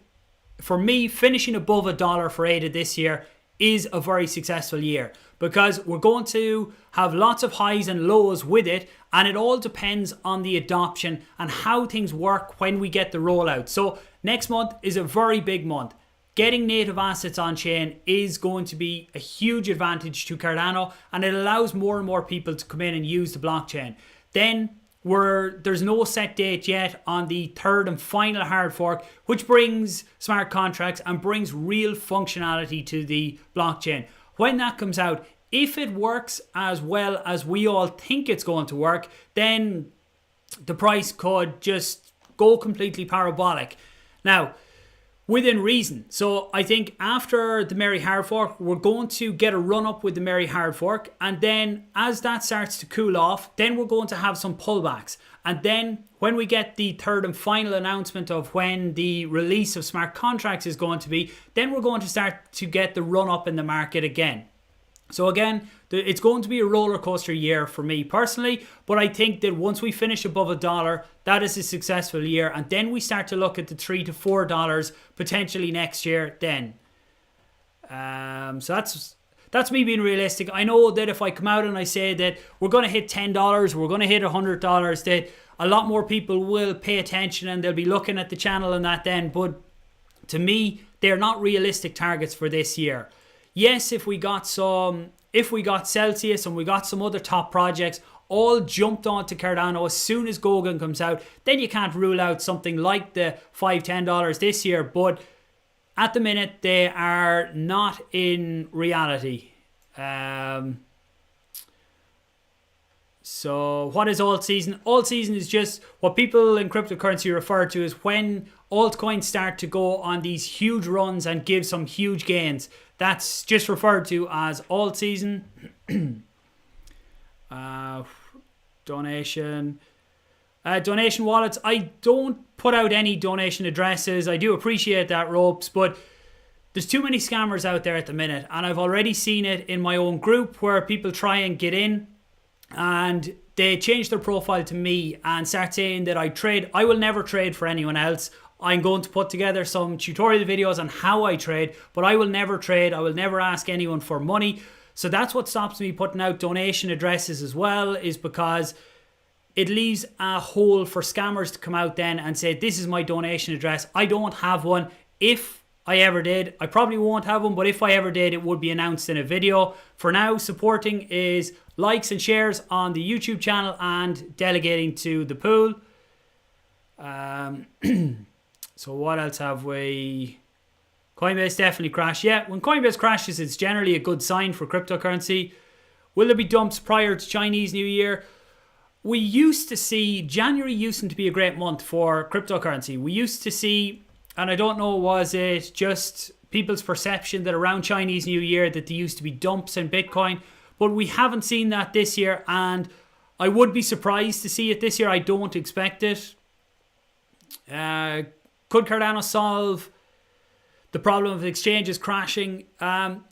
[SPEAKER 1] for me, finishing above $1 for ADA this year is a very successful year, because we're going to have lots of highs and lows with it, and it all depends on the adoption and how things work when we get the rollout. So next month is a very big month. Getting native assets on chain is going to be a huge advantage to Cardano, and it allows more and more people to come in and use the blockchain. Then there's no set date yet on the third and final hard fork, which brings smart contracts and brings real functionality to the blockchain. When that comes out, if it works as well as we all think it's going to work, then the price could just go completely parabolic. Now, within reason. So I think after the Merry Hard Fork, we're going to get a run up with the Merry Hard Fork. And then as that starts to cool off, then we're going to have some pullbacks. And then when we get the third and final announcement of when the release of smart contracts is going to be, then we're going to start to get the run up in the market again. So again, it's going to be a roller coaster year for me personally, but I think that once we finish above $1, that is a successful year, and then we start to look at the $3 to $4 potentially next year. Then, so that's me being realistic. I know that if I come out and I say that we're going to hit $10, we're going to hit $100, that a lot more people will pay attention and they'll be looking at the channel and that then. But to me, they're not realistic targets for this year. Yes, if we got Celsius and we got some other top projects all jumped onto Cardano as soon as Gogan comes out, then you can't rule out something like the $5-10 this year. But at the minute, they are not in reality. So what is alt season? Alt season is just what people in cryptocurrency refer to as when altcoins start to go on these huge runs and give some huge gains. That's just referred to as alt season. Donation wallets. I don't put out any donation addresses. I do appreciate that, Ropes, but there's too many scammers out there at the minute, and I've already seen it in my own group where people try and get in and they change their profile to me and start saying that I trade. I will never trade for anyone else. I'm going to put together some tutorial videos on how I trade, but I will never trade. I will never ask anyone for money. So that's what stops me putting out donation addresses as well, is because it leaves a hole for scammers to come out then and say, this is my donation address. I don't have one. If I ever did, I probably won't have one, but if I ever did, it would be announced in a video. For now, supporting is likes and shares on the YouTube channel and delegating to the pool. So what else have we? Coinbase definitely crashed. Yeah, when Coinbase crashes, it's generally a good sign for cryptocurrency. Will there be dumps prior to Chinese New Year? We used to see, January used to be a great month for cryptocurrency. We used to see, and I don't know, was it just people's perception that around Chinese New Year that there used to be dumps in Bitcoin? But we haven't seen that this year, and I would be surprised to see it this year. I don't expect it. Could Cardano solve the problem of exchanges crashing?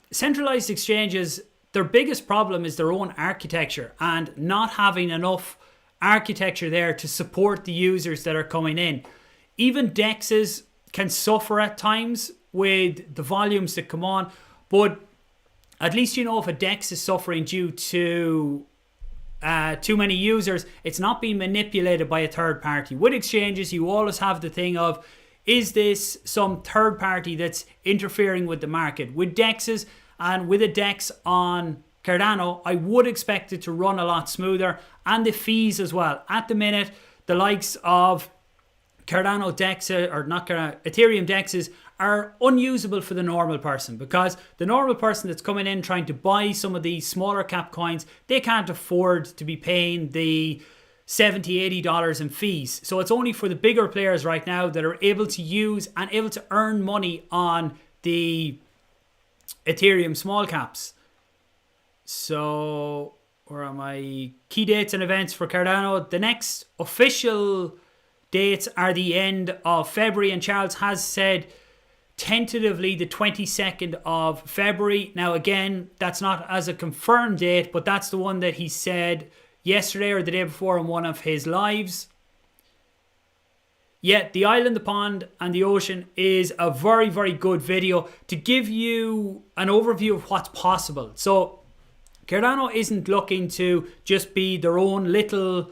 [SPEAKER 1] Centralized exchanges, their biggest problem is their own architecture and not having enough architecture there to support the users that are coming in. Even DEXs can suffer at times with the volumes that come on, but at least you know if a DEX is suffering due to too many users, it's not being manipulated by a third party. With exchanges, you always have the thing of, is this some third party that's interfering with the market? With DEXs and with a DEX on Cardano, I would expect it to run a lot smoother, and the fees as well. At the minute, the likes of Cardano DEX, or not Cardano, Ethereum DEXs are unusable for the normal person, because the normal person that's coming in trying to buy some of these smaller cap coins, they can't afford to be paying the $70-80 in fees. So it's only for the bigger players right now that are able to use and able to earn money on the Ethereum small caps. So where are my key dates and events for Cardano? The next official dates are the end of February, and Charles has said tentatively the 22nd of February. Now again, that's not as a confirmed date, but that's the one that he said yesterday or the day before in one of his lives. Yet the island, the pond and the ocean is a very, very good video to give you an overview of what's possible. So Cardano isn't looking to just be their own little,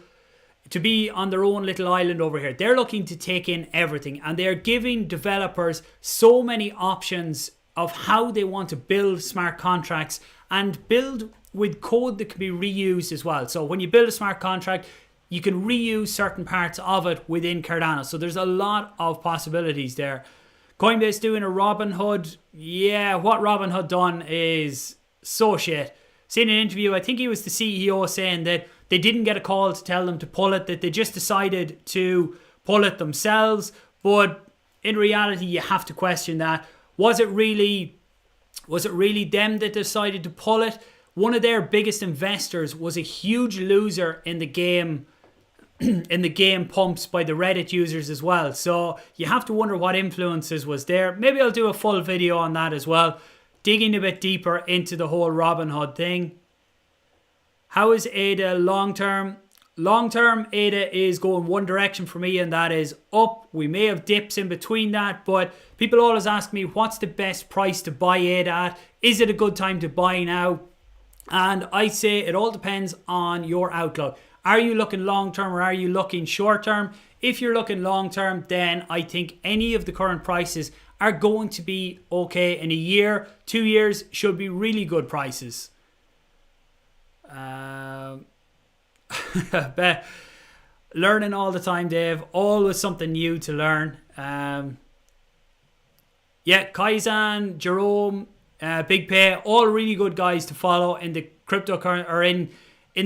[SPEAKER 1] to be on their own little island over here. They're looking to take in everything, and they're giving developers so many options of how they want to build smart contracts and build with code that can be reused as well. So when you build a smart contract, you can reuse certain parts of it within Cardano. So there's a lot of possibilities there. Coinbase doing a Robinhood. Yeah, what Robinhood done is so shit. Seen an interview, I think he was the CEO, saying that they didn't get a call to tell them to pull it, that they just decided to pull it themselves. But in reality, you have to question that. Was it really them that decided to pull it? One of their biggest investors was a huge loser in the game pumps by the Reddit users as well. So you have to wonder what influences was there. Maybe I'll do a full video on that as well, digging a bit deeper into the whole Robinhood thing. How is ADA long term? long term, ADA is going one direction for me, and that is up. We may have dips in between that, but people always ask me, what's the best price to buy ADA at? Is it a good time to buy now? And I say it all depends on your outlook. Are you looking long term or are you looking short term? If you're looking long term, then I think any of the current prices are going to be okay. In a year, 2 years should be really good prices. Learning all the time, Dave. Always something new to learn. Kaizen, Jerome, Big Pay, all really good guys to follow in the cryptocurrency or in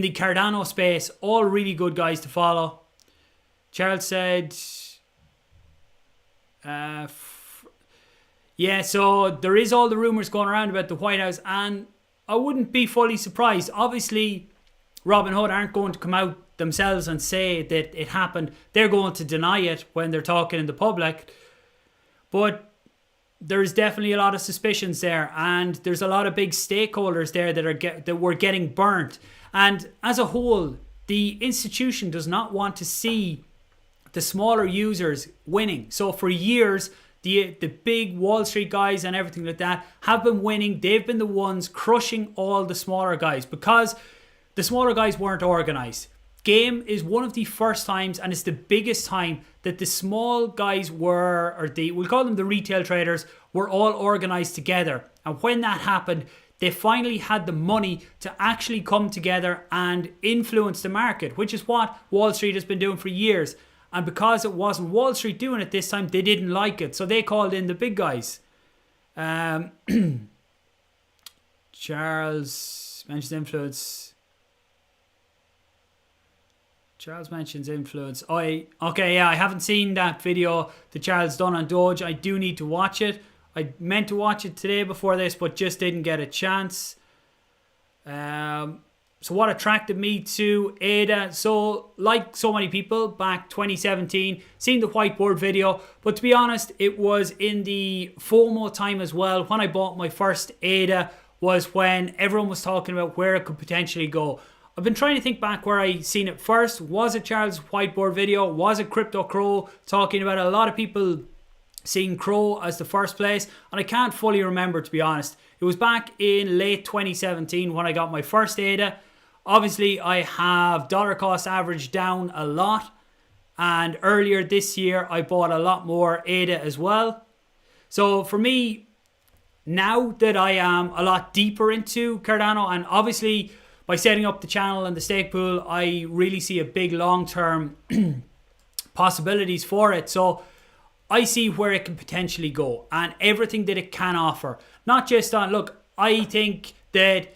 [SPEAKER 1] the Cardano space. All really good guys to follow. Charles said, so there is all the rumors going around about the White House, and I wouldn't be fully surprised. Obviously, Robinhood aren't going to come out themselves and say that it happened. They're going to deny it when they're talking in the public. But there's definitely a lot of suspicions there, and there's a lot of big stakeholders there that were getting burnt. And as a whole, the institution does not want to see the smaller users winning. So for years, the big Wall Street guys and everything like that have been winning. They've been the ones crushing all the smaller guys because the smaller guys weren't organized. Game is one of the first times, and it's the biggest time, that the small guys were, or we'll call them the retail traders, were all organized together. And when that happened, they finally had the money to actually come together and influence the market, which is what Wall Street has been doing for years. And because it wasn't Wall Street doing it this time, they didn't like it. So they called in the big guys. Charles mentions influence. I haven't seen that video that Charles done on Doge. I do need to watch it. I meant to watch it today before this, but just didn't get a chance. So what attracted me to ADA? So like so many people back 2017, seen the whiteboard video, but to be honest, it was in the FOMO time as well. When I bought my first ADA was when everyone was talking about where it could potentially go. I've been trying to think back where I seen it first. Was it Charles' whiteboard video? Was it Crypto Crow talking about it? A lot of people seeing Crow as the first place, and I can't fully remember, to be honest. It was back in late 2017 when I got my first ADA. Obviously, I have dollar cost average down a lot, and earlier this year I bought a lot more ADA as well. So for me, now that I am a lot deeper into Cardano, and obviously by setting up the channel and the stake pool, I really see a big long-term possibilities for it. So I see where it can potentially go and everything that it can offer. Not just on, look, I think that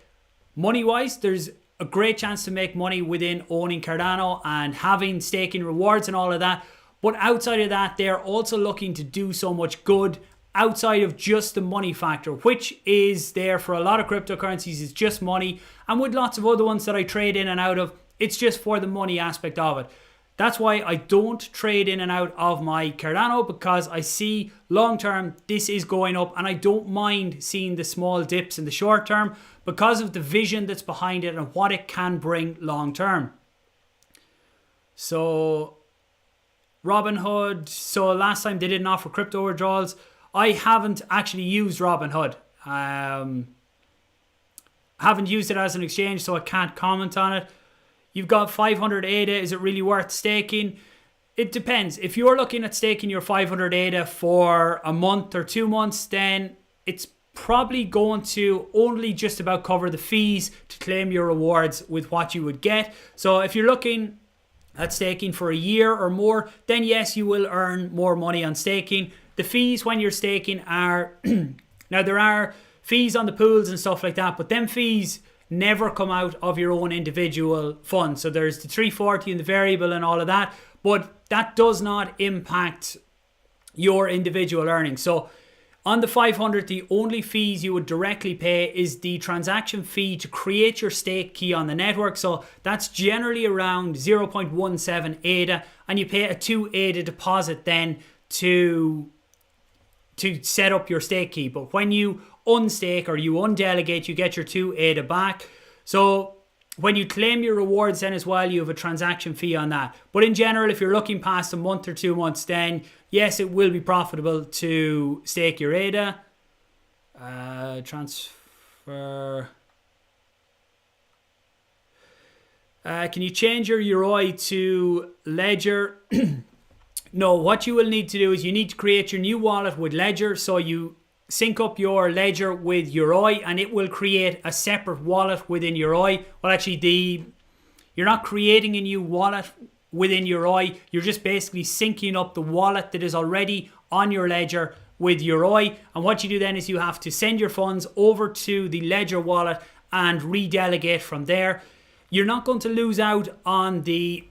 [SPEAKER 1] money-wise, there's a great chance to make money within owning Cardano and having staking rewards and all of that. But outside of that, they're also looking to do so much good outside of just the money factor, which is there for a lot of cryptocurrencies. It's just money. And with lots of other ones that I trade in and out of, it's just for the money aspect of it. That's why I don't trade in and out of my Cardano, because I see long term this is going up, and I don't mind seeing the small dips in the short term because of the vision that's behind it and what it can bring long term. So Robinhood, so last time they didn't offer crypto withdrawals. I haven't actually used Robinhood. Haven't used it as an exchange, so I can't comment on it. You've got 500 ADA. Is it really worth staking? It depends. If you're looking at staking your 500 ADA for a month or 2 months, then it's probably going to only just about cover the fees to claim your rewards with what you would get. So if you're looking at staking for a year or more, then yes, you will earn more money on staking. The fees when you're staking are, now there are fees on the pools and stuff like that, but them fees never come out of your own individual fund. So there's the 340 and the variable and all of that, but that does not impact your individual earnings. So on the 500, the only fees you would directly pay is the transaction fee to create your stake key on the network. So that's generally around 0.17 ADA, and you pay a 2 ADA deposit then to set up your stake key. But when you unstake or you undelegate, you get your 2 ADA back. So when you claim your rewards then as well, you have a transaction fee on that. But in general, if you're looking past a month or 2 months, then yes, it will be profitable to stake your ADA. Transfer. Can you change your URI to Ledger? No, what you will need to do is you need to create your new wallet with Ledger. So you sync up your Ledger with URI and it will create a separate wallet within URI. Well, actually, you're not creating a new wallet within URI. You're just basically syncing up the wallet that is already on your Ledger with URI. And what you do then is you have to send your funds over to the Ledger wallet and redelegate from there. You're not going to lose out on the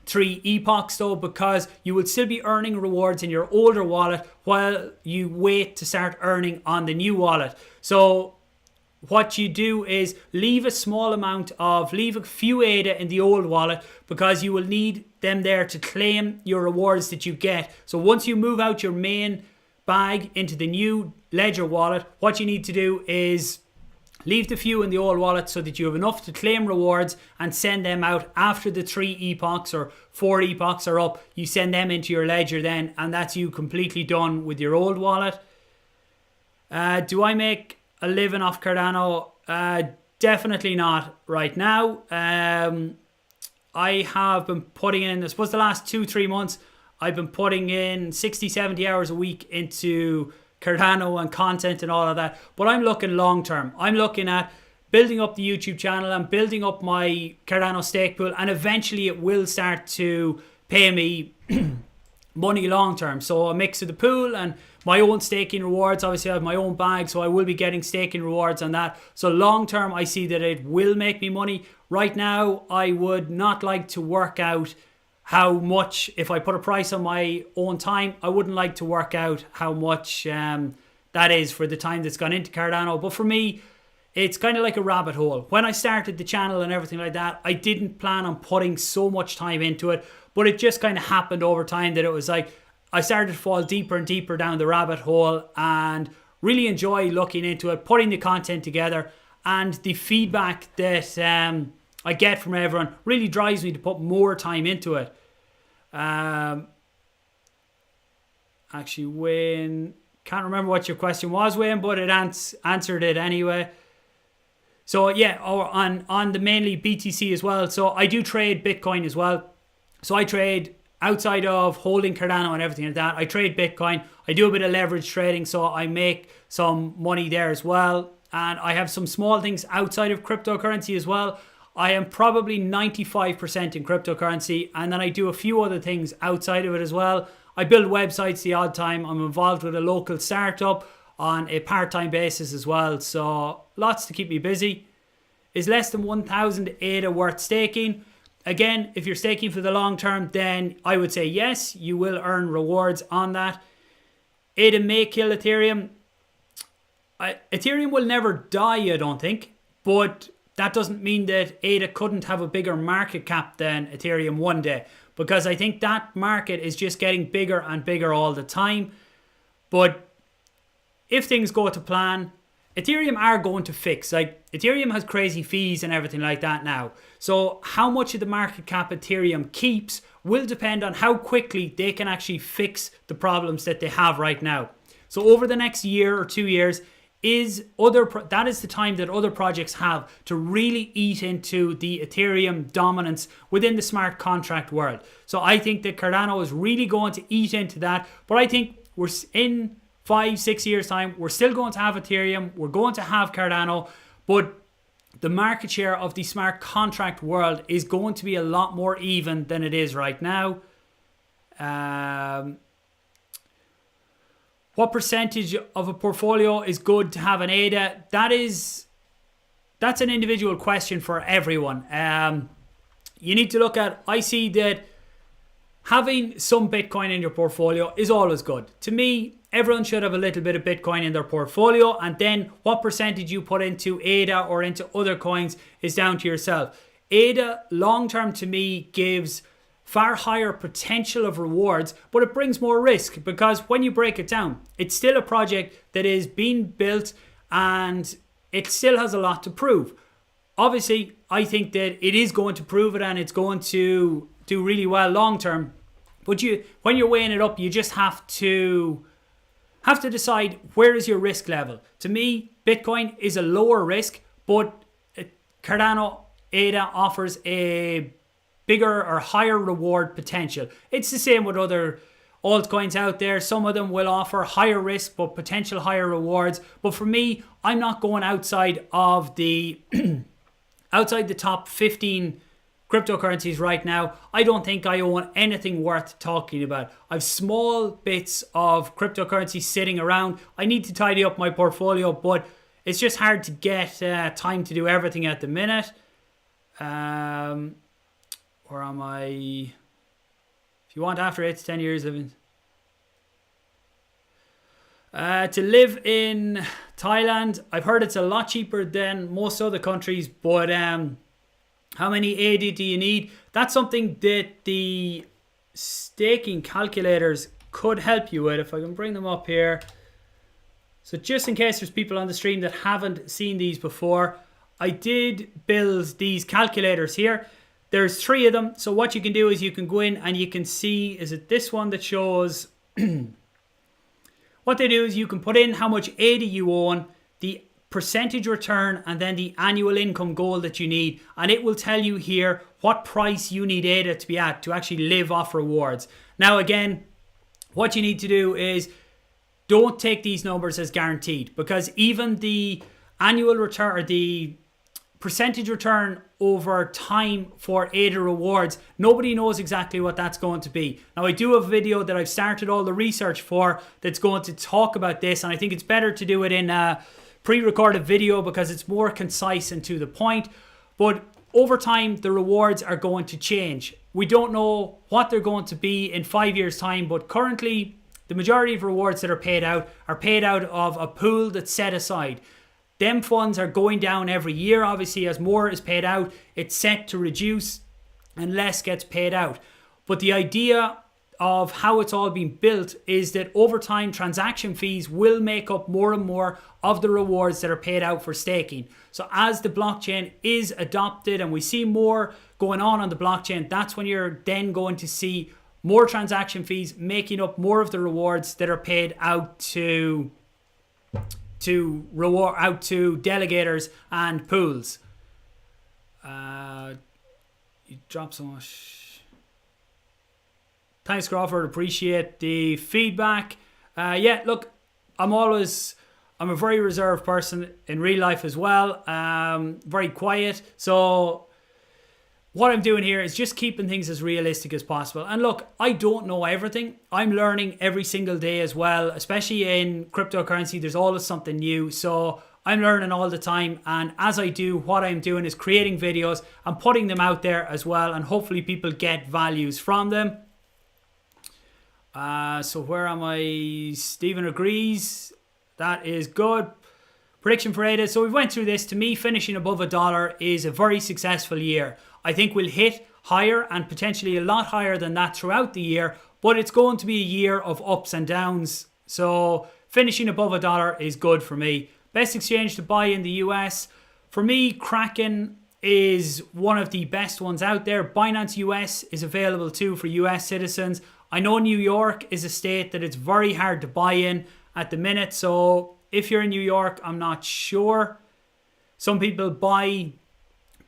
[SPEAKER 1] 3 epochs though, because you will still be earning rewards in your older wallet while you wait to start earning on the new wallet. So what you do is leave a few ADA in the old wallet, because you will need them there to claim your rewards that you get. So once you move out your main bag into the new Ledger wallet, what you need to do is leave the few in the old wallet so that you have enough to claim rewards and send them out after the 3 epochs or 4 epochs are up. You send them into your Ledger then, and that's you completely done with your old wallet. Do I make a living off Cardano? Definitely not right now. I have been putting in, I suppose the last 2-3 months, I've been putting in 60-70 hours a week into Cardano and content and all of that, but I'm looking long term. I'm looking at building up the YouTube channel and building up my Cardano stake pool, and eventually it will start to pay me money long term. So a mix of the pool and my own staking rewards. Obviously I have my own bag, so I will be getting staking rewards on that. So long term I see that it will make me money. Right now I would not like to work out how much, if I put a price on my own time, I wouldn't like to work out how much that is for the time that's gone into Cardano. But for me, it's kind of like a rabbit hole. When I started the channel and everything like that, I didn't plan on putting so much time into it, but it just kind of happened over time that it was like I started to fall deeper and deeper down the rabbit hole and really enjoy looking into it, putting the content together, and the feedback that I get from everyone really drives me to put more time into it. Actually, Wayne, can't remember what your question was, Wayne, but it answered it anyway. So yeah, on the mainly BTC as well. So I do trade Bitcoin as well. So I trade outside of holding Cardano and everything like that. I trade Bitcoin. I do a bit of leverage trading, so I make some money there as well. And I have some small things outside of cryptocurrency as well. I am probably 95% in cryptocurrency, and then I do a few other things outside of it as well. I build websites the odd time. I'm involved with a local startup on a part-time basis as well. So lots to keep me busy. Is less than 1,000 ADA worth staking? Again, if you're staking for the long term, then I would say yes, you will earn rewards on that. ADA may kill Ethereum. Ethereum will never die, I don't think, but that doesn't mean that ADA couldn't have a bigger market cap than Ethereum one day, because I think that market is just getting bigger and bigger all the time. But if things go to plan, Ethereum are going to fix. Like, Ethereum has crazy fees and everything like that now. So how much of the market cap Ethereum keeps will depend on how quickly they can actually fix the problems that they have right now. So over the next year or 2 years, that is the time that other projects have to really eat into the Ethereum dominance within the smart contract world. So I think that Cardano is really going to eat into that. But I think we're in 5-6 years time, we're still going to have Ethereum, we're going to have Cardano, but the market share of the smart contract world is going to be a lot more even than it is right now. What percentage of a portfolio is good to have an ADA? That's an individual question for everyone. You need to look at, I see that having some Bitcoin in your portfolio is always good. To me, everyone should have a little bit of Bitcoin in their portfolio, and then what percentage you put into ADA or into other coins is down to yourself. ADA long term to me gives far higher potential of rewards, but it brings more risk, because when you break it down, it's still a project that is being built and it still has a lot to prove. obviously, I think that it is going to prove it and it's going to do really well long term. But when you're weighing it up, you just have to decide where is your risk level. To me, Bitcoin is a lower risk, but Cardano ADA offers a bigger or higher reward potential. It's the same with other altcoins out there. Some of them will offer higher risk but potential higher rewards. But for me, I'm not going outside of the outside the top 15 cryptocurrencies right now. I don't think I own anything worth talking about. I've small bits of cryptocurrency sitting around. I need to tidy up my portfolio, but it's just hard to get time to do everything at the minute. Where am I? If you want after 8 to 10 years living. To live in Thailand, I've heard it's a lot cheaper than most other countries, but how many AD do you need? That's something that the staking calculators could help you with. If I can bring them up here. So just in case there's people on the stream that haven't seen these before, I did build these calculators here. There's 3 of them. So what you can do is you can go in and you can see, is it this one that shows... What they do is you can put in how much ADA you own, the percentage return, and then the annual income goal that you need. And it will tell you here what price you need ADA to be at to actually live off rewards. Now, again, what you need to do is don't take these numbers as guaranteed, because even the annual return or the percentage return over time for ADA rewards, nobody knows exactly what that's going to be. Now, I do have a video that I've started all the research for that's going to talk about this, and I think it's better to do it in a pre-recorded video because it's more concise and to the point. But over time, the rewards are going to change. We don't know what they're going to be in 5 years' time, but currently, the majority of rewards that are paid out of a pool that's set aside. Them funds are going down every year. Obviously, as more is paid out, it's set to reduce and less gets paid out. But the idea of how it's all been built is that over time, transaction fees will make up more and more of the rewards that are paid out for staking. So as the blockchain is adopted and we see more going on the blockchain, that's when you're then going to see more transaction fees making up more of the rewards that are paid out to delegators and pools. You drop so much. Thanks, Crawford. Appreciate the feedback. Yeah, look, I'm a very reserved person in real life as well. Very quiet. So what I'm doing here is just keeping things as realistic as possible. And look, I don't know everything. I'm learning every single day as well, especially in cryptocurrency. There's always something new. So I'm learning all the time. And as I do, what I'm doing is creating videos and putting them out there as well. And hopefully people get values from them. So where am I? Stephen agrees. That is good. Prediction for ADA. So we went through this. To me, finishing above $1 is a very successful year. I think we'll hit higher and potentially a lot higher than that throughout the year, but it's going to be a year of ups and downs. So finishing above $1 is good for me. Best exchange to buy in the US. For me, Kraken is one of the best ones out there. Binance US is available too for US citizens. I know New York is a state that it's very hard to buy in at the minute. So if you're in New York, I'm not sure. Some people buy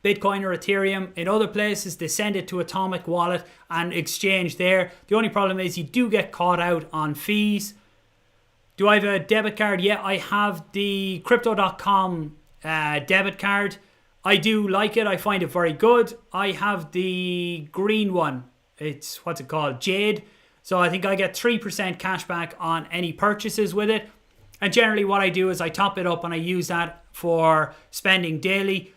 [SPEAKER 1] Bitcoin or Ethereum. In other places, they send it to Atomic Wallet and exchange there. The only problem is you do get caught out on fees. Do I have a debit card? Yeah, I have the Crypto.com debit card. I do like it. I find it very good. I have the green one. It's, what's it called? Jade. So I think I get 3% cash back on any purchases with it. And generally what I do is I top it up and I use that for spending daily.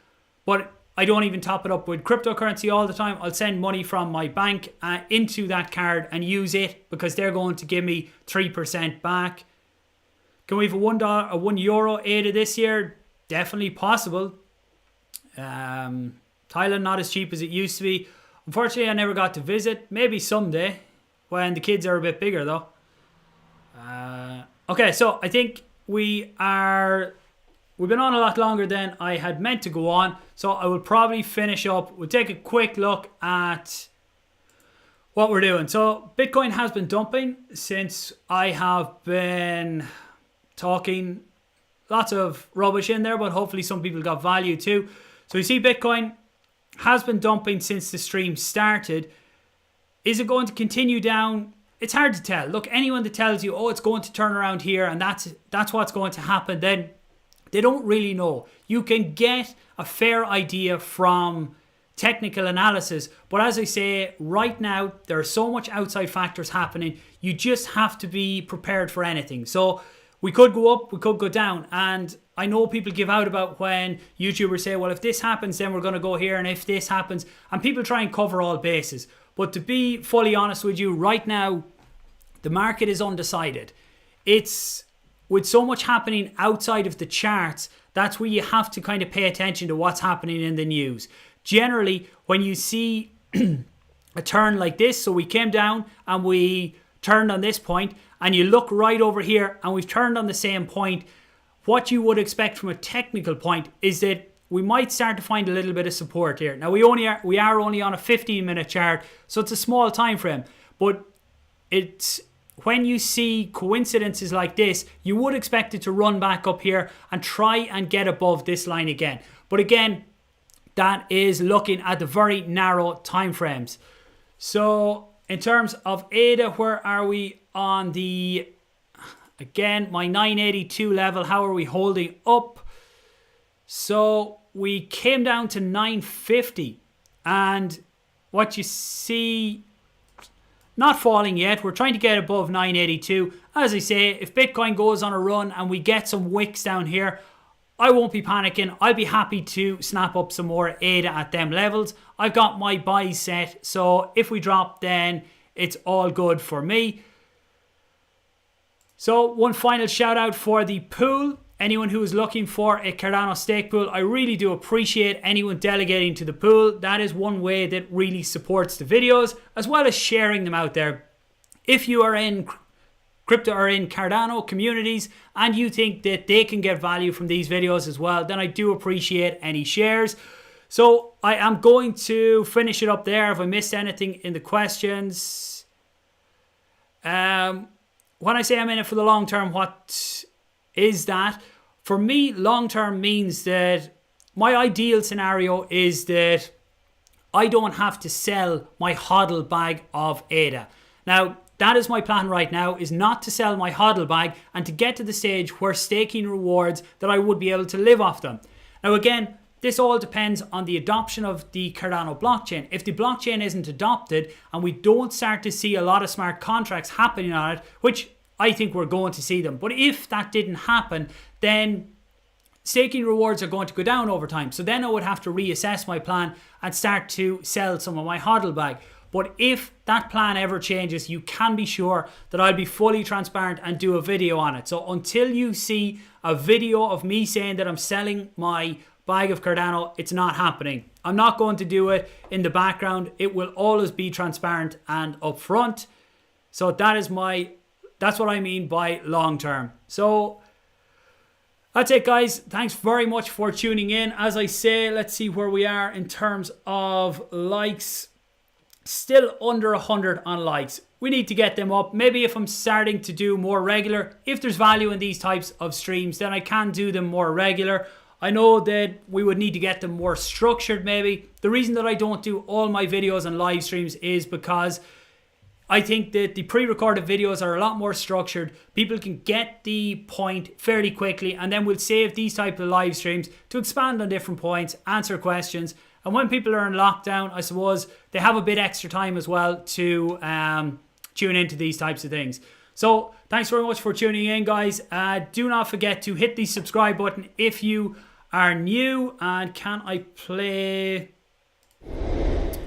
[SPEAKER 1] But I don't even top it up with cryptocurrency all the time. I'll send money from my bank into that card and use it because they're going to give me 3% back. Can we have a €1 ADA this year? Definitely possible. Thailand not as cheap as it used to be. Unfortunately, I never got to visit. Maybe someday when the kids are a bit bigger though. Okay, so I think we are we've been on a lot longer than I had meant to go on, so I will probably finish up. We'll take a quick look at what we're doing. So Bitcoin has been dumping since I have been talking lots of rubbish in there, but hopefully some people got value too. So you see Bitcoin has been dumping since the stream started. Is it going to continue down? It's hard to tell. Look, anyone that tells you, oh, it's going to turn around here and that's what's going to happen, then they don't really know. You can get a fair idea from technical analysis, but as I say, right now there are so much outside factors happening, you just have to be prepared for anything. So we could go up, we could go down, and I know people give out about when YouTubers say, well, if this happens then we're going to go here, and if this happens, and people try and cover all bases. But to be fully honest with you, right now the market is undecided. It's with so much happening outside of the charts, that's where you have to kind of pay attention to what's happening in the news. Generally, when you see a turn like this, so we came down and we turned on this point, and you look right over here and we've turned on the same point, what you would expect from a technical point is that we might start to find a little bit of support here. Now we are only on a 15-minute chart, so it's a small time frame, but it's when you see coincidences like this, you would expect it to run back up here and try and get above this line again. But again, that is looking at the very narrow time frames. So in terms of ADA, where are we on the, again, my 982 level, how are we holding up? So we came down to 950, and what you see, not falling yet. We're trying to get above 982. As I say, if Bitcoin goes on a run and we get some wicks down here, I won't be panicking. I'll be happy to snap up some more ADA at them levels. I've got my buys set, so if we drop, then it's all good for me. So one final shout out for the pool. Anyone who is looking for a Cardano stake pool, I really do appreciate anyone delegating to the pool. That is one way that really supports the videos, as well as sharing them out there. If you are in crypto or in Cardano communities and you think that they can get value from these videos as well, then I do appreciate any shares. So I am going to finish it up there. If I missed anything in the questions, when I say I'm in it for the long term, what is that? For me, long term means that my ideal scenario is that I don't have to sell my HODL bag of ADA. Now, that is my plan right now, is not to sell my HODL bag and to get to the stage where staking rewards that I would be able to live off them. Now again, this all depends on the adoption of the Cardano blockchain. If the blockchain isn't adopted and we don't start to see a lot of smart contracts happening on it, which I think we're going to see them, but if that didn't happen, then staking rewards are going to go down over time. So then I would have to reassess my plan and start to sell some of my HODL bag. But if that plan ever changes, you can be sure that I'll be fully transparent and do a video on it. So until you see a video of me saying that I'm selling my bag of Cardano, it's not happening. I'm not going to do it in the background. It will always be transparent and upfront. So that's what I mean by long term. So that's it, guys. Thanks very much for tuning in. As I say, let's see where we are in terms of likes. Still under 100 on likes. We need to get them up. Maybe if I'm starting to do more regular, if there's value in these types of streams, then I can do them more regular. I know that we would need to get them more structured maybe. The reason that I don't do all my videos and live streams is because I think that the pre-recorded videos are a lot more structured. People can get the point fairly quickly, and then we'll save these type of live streams to expand on different points, answer questions. And when people are in lockdown, I suppose they have a bit extra time as well to tune into these types of things. So thanks very much for tuning in, guys. Do not forget to hit the subscribe button if you are new. And can I play?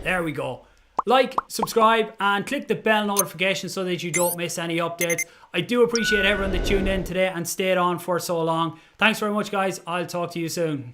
[SPEAKER 1] There we go. Like, subscribe, and click the bell notification so that you don't miss any updates. I do appreciate everyone that tuned in today and stayed on for so long. Thanks very much, guys. I'll talk to you soon.